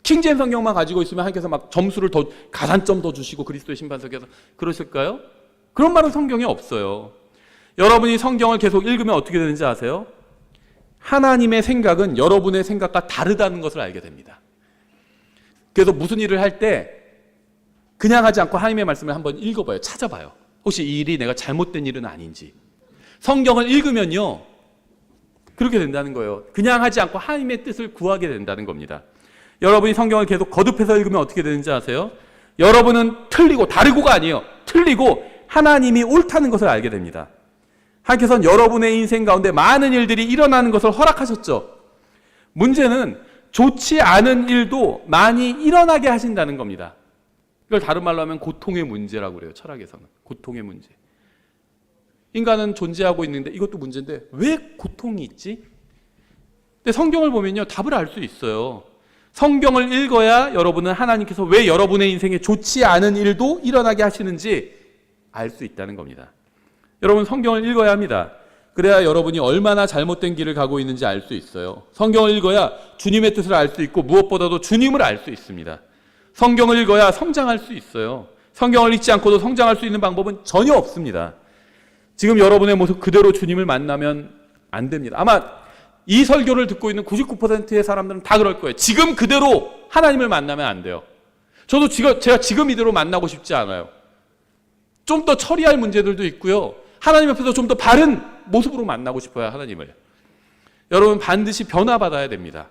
킹제임 성경만 가지고 있으면 하나님께서 막 점수를 더 가산점 더 주시고 그리스도의 심판석에서 그러실까요? 그런 말은 성경에 없어요. 여러분이 성경을 계속 읽으면 어떻게 되는지 아세요? 하나님의 생각은 여러분의 생각과 다르다는 것을 알게 됩니다. 그래서 무슨 일을 할 때 그냥 하지 않고 하나님의 말씀을 한번 읽어봐요. 찾아봐요. 혹시 이 일이 내가 잘못된 일은 아닌지. 성경을 읽으면요 그렇게 된다는 거예요. 그냥 하지 않고 하나님의 뜻을 구하게 된다는 겁니다. 여러분이 성경을 계속 거듭해서 읽으면 어떻게 되는지 아세요? 여러분은 틀리고, 다르고가 아니에요. 틀리고 하나님이 옳다는 것을 알게 됩니다. 하나님께서는 여러분의 인생 가운데 많은 일들이 일어나는 것을 허락하셨죠. 문제는 좋지 않은 일도 많이 일어나게 하신다는 겁니다. 이걸 다른 말로 하면 고통의 문제라고 그래요. 철학에서는. 고통의 문제. 인간은 존재하고 있는데 이것도 문제인데 왜 고통이 있지? 근데 성경을 보면요 답을 알 수 있어요. 성경을 읽어야 여러분은 하나님께서 왜 여러분의 인생에 좋지 않은 일도 일어나게 하시는지 알 수 있다는 겁니다. 여러분 성경을 읽어야 합니다. 그래야 여러분이 얼마나 잘못된 길을 가고 있는지 알 수 있어요. 성경을 읽어야 주님의 뜻을 알 수 있고 무엇보다도 주님을 알 수 있습니다. 성경을 읽어야 성장할 수 있어요. 성경을 읽지 않고도 성장할 수 있는 방법은 전혀 없습니다. 지금 여러분의 모습 그대로 주님을 만나면 안 됩니다. 아마 이 설교를 듣고 있는 99%의 사람들은 다 그럴 거예요. 지금 그대로 하나님을 만나면 안 돼요. 저도 제가 지금 이대로 만나고 싶지 않아요. 좀 더 처리할 문제들도 있고요. 하나님 앞에서 좀 더 바른 모습으로 만나고 싶어요, 하나님을. 여러분 반드시 변화받아야 됩니다.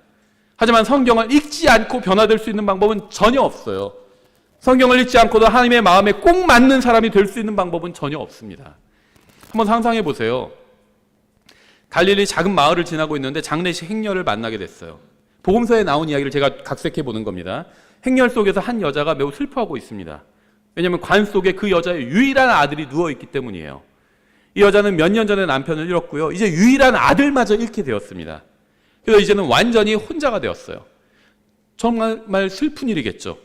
하지만 성경을 읽지 않고 변화될 수 있는 방법은 전혀 없어요. 성경을 읽지 않고도 하나님의 마음에 꼭 맞는 사람이 될 수 있는 방법은 전혀 없습니다. 한번 상상해 보세요. 갈릴리 작은 마을을 지나고 있는데 장례식 행렬을 만나게 됐어요. 복음서에 나온 이야기를 제가 각색해 보는 겁니다. 행렬 속에서 한 여자가 매우 슬퍼하고 있습니다. 왜냐하면 관 속에 그 여자의 유일한 아들이 누워있기 때문이에요. 이 여자는 몇 년 전에 남편을 잃었고요. 이제 유일한 아들마저 잃게 되었습니다. 그래서 이제는 완전히 혼자가 되었어요. 정말 슬픈 일이겠죠.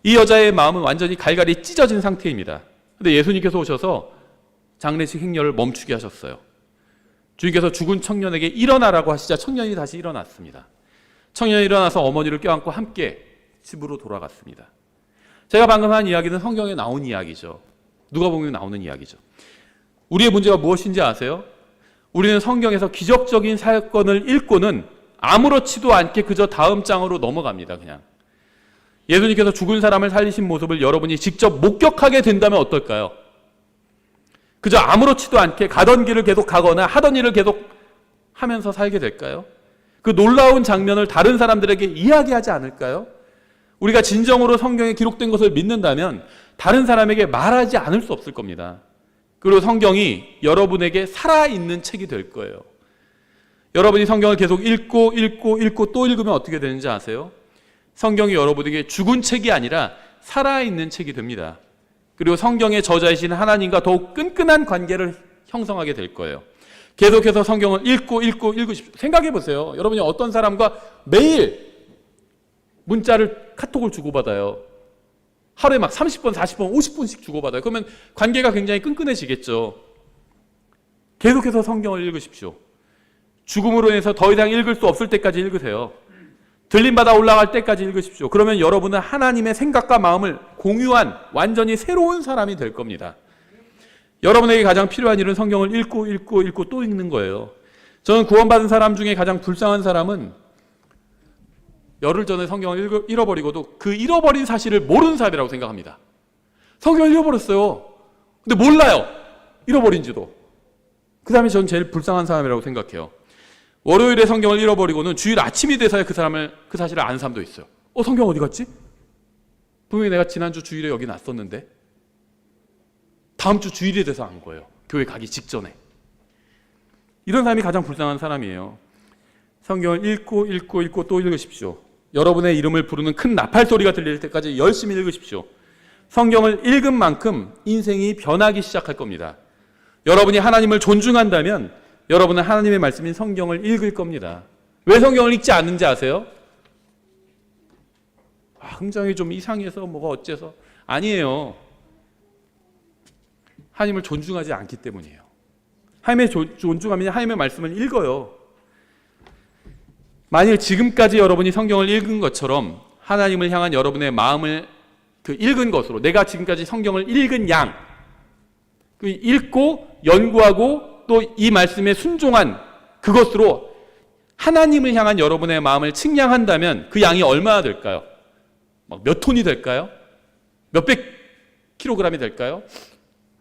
이 여자의 마음은 완전히 갈갈이 찢어진 상태입니다. 근데 예수님께서 오셔서 장례식 행렬을 멈추게 하셨어요. 주님께서 죽은 청년에게 일어나라고 하시자 청년이 다시 일어났습니다. 청년이 일어나서 어머니를 껴안고 함께 집으로 돌아갔습니다. 제가 방금 한 이야기는 성경에 나온 이야기죠. 누가복음에 나오는 이야기죠. 우리의 문제가 무엇인지 아세요? 우리는 성경에서 기적적인 사건을 읽고는 아무렇지도 않게 그저 다음 장으로 넘어갑니다. 그냥 예수님께서 죽은 사람을 살리신 모습을 여러분이 직접 목격하게 된다면 어떨까요? 그저 아무렇지도 않게 가던 길을 계속 가거나 하던 일을 계속 하면서 살게 될까요? 그 놀라운 장면을 다른 사람들에게 이야기하지 않을까요? 우리가 진정으로 성경에 기록된 것을 믿는다면 다른 사람에게 말하지 않을 수 없을 겁니다. 그리고 성경이 여러분에게 살아있는 책이 될 거예요. 여러분이 성경을 계속 읽고 또 읽으면 어떻게 되는지 아세요? 성경이 여러분에게 죽은 책이 아니라 살아있는 책이 됩니다. 그리고 성경의 저자이신 하나님과 더욱 끈끈한 관계를 형성하게 될 거예요. 계속해서 성경을 읽으십시오. 생각해 보세요. 여러분이 어떤 사람과 매일 문자를, 카톡을 주고받아요. 하루에 막 30번, 40번, 50분씩 주고받아요. 그러면 관계가 굉장히 끈끈해지겠죠. 계속해서 성경을 읽으십시오. 죽음으로 인해서 더 이상 읽을 수 없을 때까지 읽으세요. 들림받아 올라갈 때까지 읽으십시오. 그러면 여러분은 하나님의 생각과 마음을 공유한 완전히 새로운 사람이 될 겁니다. 여러분에게 가장 필요한 일은 성경을 읽고 또 읽는 거예요. 저는 구원받은 사람 중에 가장 불쌍한 사람은 열흘 전에 성경을 잃어버리고도 그 잃어버린 사실을 모르는 사람이라고 생각합니다. 성경을 잃어버렸어요. 근데 몰라요. 잃어버린지도. 그 다음에 저는 제일 불쌍한 사람이라고 생각해요. 월요일에 성경을 잃어버리고는 주일 아침이 돼서야 그 사실을 아는 사람도 있어요. 성경 어디 갔지? 분명히 내가 지난주 주일에 여기 놨었는데 다음 주 주일이 돼서 안 거예요. 교회 가기 직전에. 이런 사람이 가장 불쌍한 사람이에요. 성경을 읽고 또 읽으십시오. 여러분의 이름을 부르는 큰 나팔 소리가 들릴 때까지 열심히 읽으십시오. 성경을 읽은 만큼 인생이 변하기 시작할 겁니다. 여러분이 하나님을 존중한다면 여러분은 하나님의 말씀인 성경을 읽을 겁니다. 왜 성경을 읽지 않는지 아세요? 흥정이 좀 이상해서 뭐가 어째서. 아니에요. 하나님을 존중하지 않기 때문이에요. 하나님의 존중하면 하나님의 말씀을 읽어요. 만일 지금까지 여러분이 성경을 읽은 것처럼 하나님을 향한 여러분의 마음을 그 읽은 것으로, 내가 지금까지 성경을 읽은 양, 그 읽고 연구하고 또 이 말씀에 순종한 그것으로 하나님을 향한 여러분의 마음을 측량한다면 그 양이 얼마나 될까요? 몇 톤이 될까요? 몇백 킬로그램이 될까요?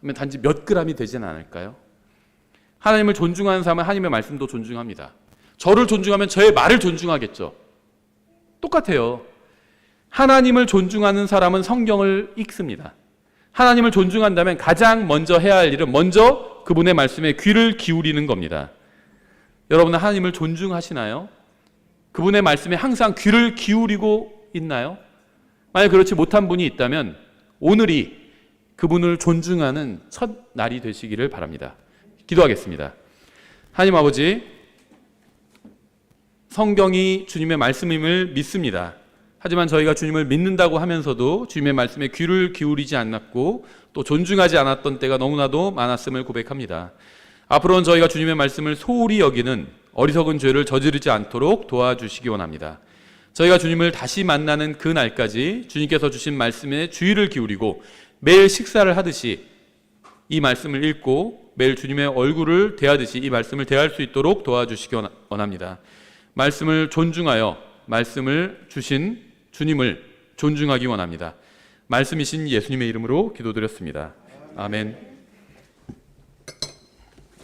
하면 단지 몇 그램이 되지는 않을까요? 하나님을 존중하는 사람은 하나님의 말씀도 존중합니다. 저를 존중하면 저의 말을 존중하겠죠. 똑같아요. 하나님을 존중하는 사람은 성경을 읽습니다. 하나님을 존중한다면 가장 먼저 해야 할 일은 먼저 그분의 말씀에 귀를 기울이는 겁니다. 여러분은 하나님을 존중하시나요? 그분의 말씀에 항상 귀를 기울이고 있나요? 만약 그렇지 못한 분이 있다면 오늘이 그분을 존중하는 첫 날이 되시기를 바랍니다. 기도하겠습니다. 하나님 아버지, 성경이 주님의 말씀임을 믿습니다. 하지만 저희가 주님을 믿는다고 하면서도 주님의 말씀에 귀를 기울이지 않았고 또 존중하지 않았던 때가 너무나도 많았음을 고백합니다. 앞으로는 저희가 주님의 말씀을 소홀히 여기는 어리석은 죄를 저지르지 않도록 도와주시기 원합니다. 저희가 주님을 다시 만나는 그 날까지 주님께서 주신 말씀에 주의를 기울이고 매일 식사를 하듯이 이 말씀을 읽고 매일 주님의 얼굴을 대하듯이 이 말씀을 대할 수 있도록 도와주시기 원합니다. 말씀을 존중하여 말씀을 주신 주님을 존중하기 원합니다. 말씀이신 예수님의 이름으로 기도드렸습니다. 아멘.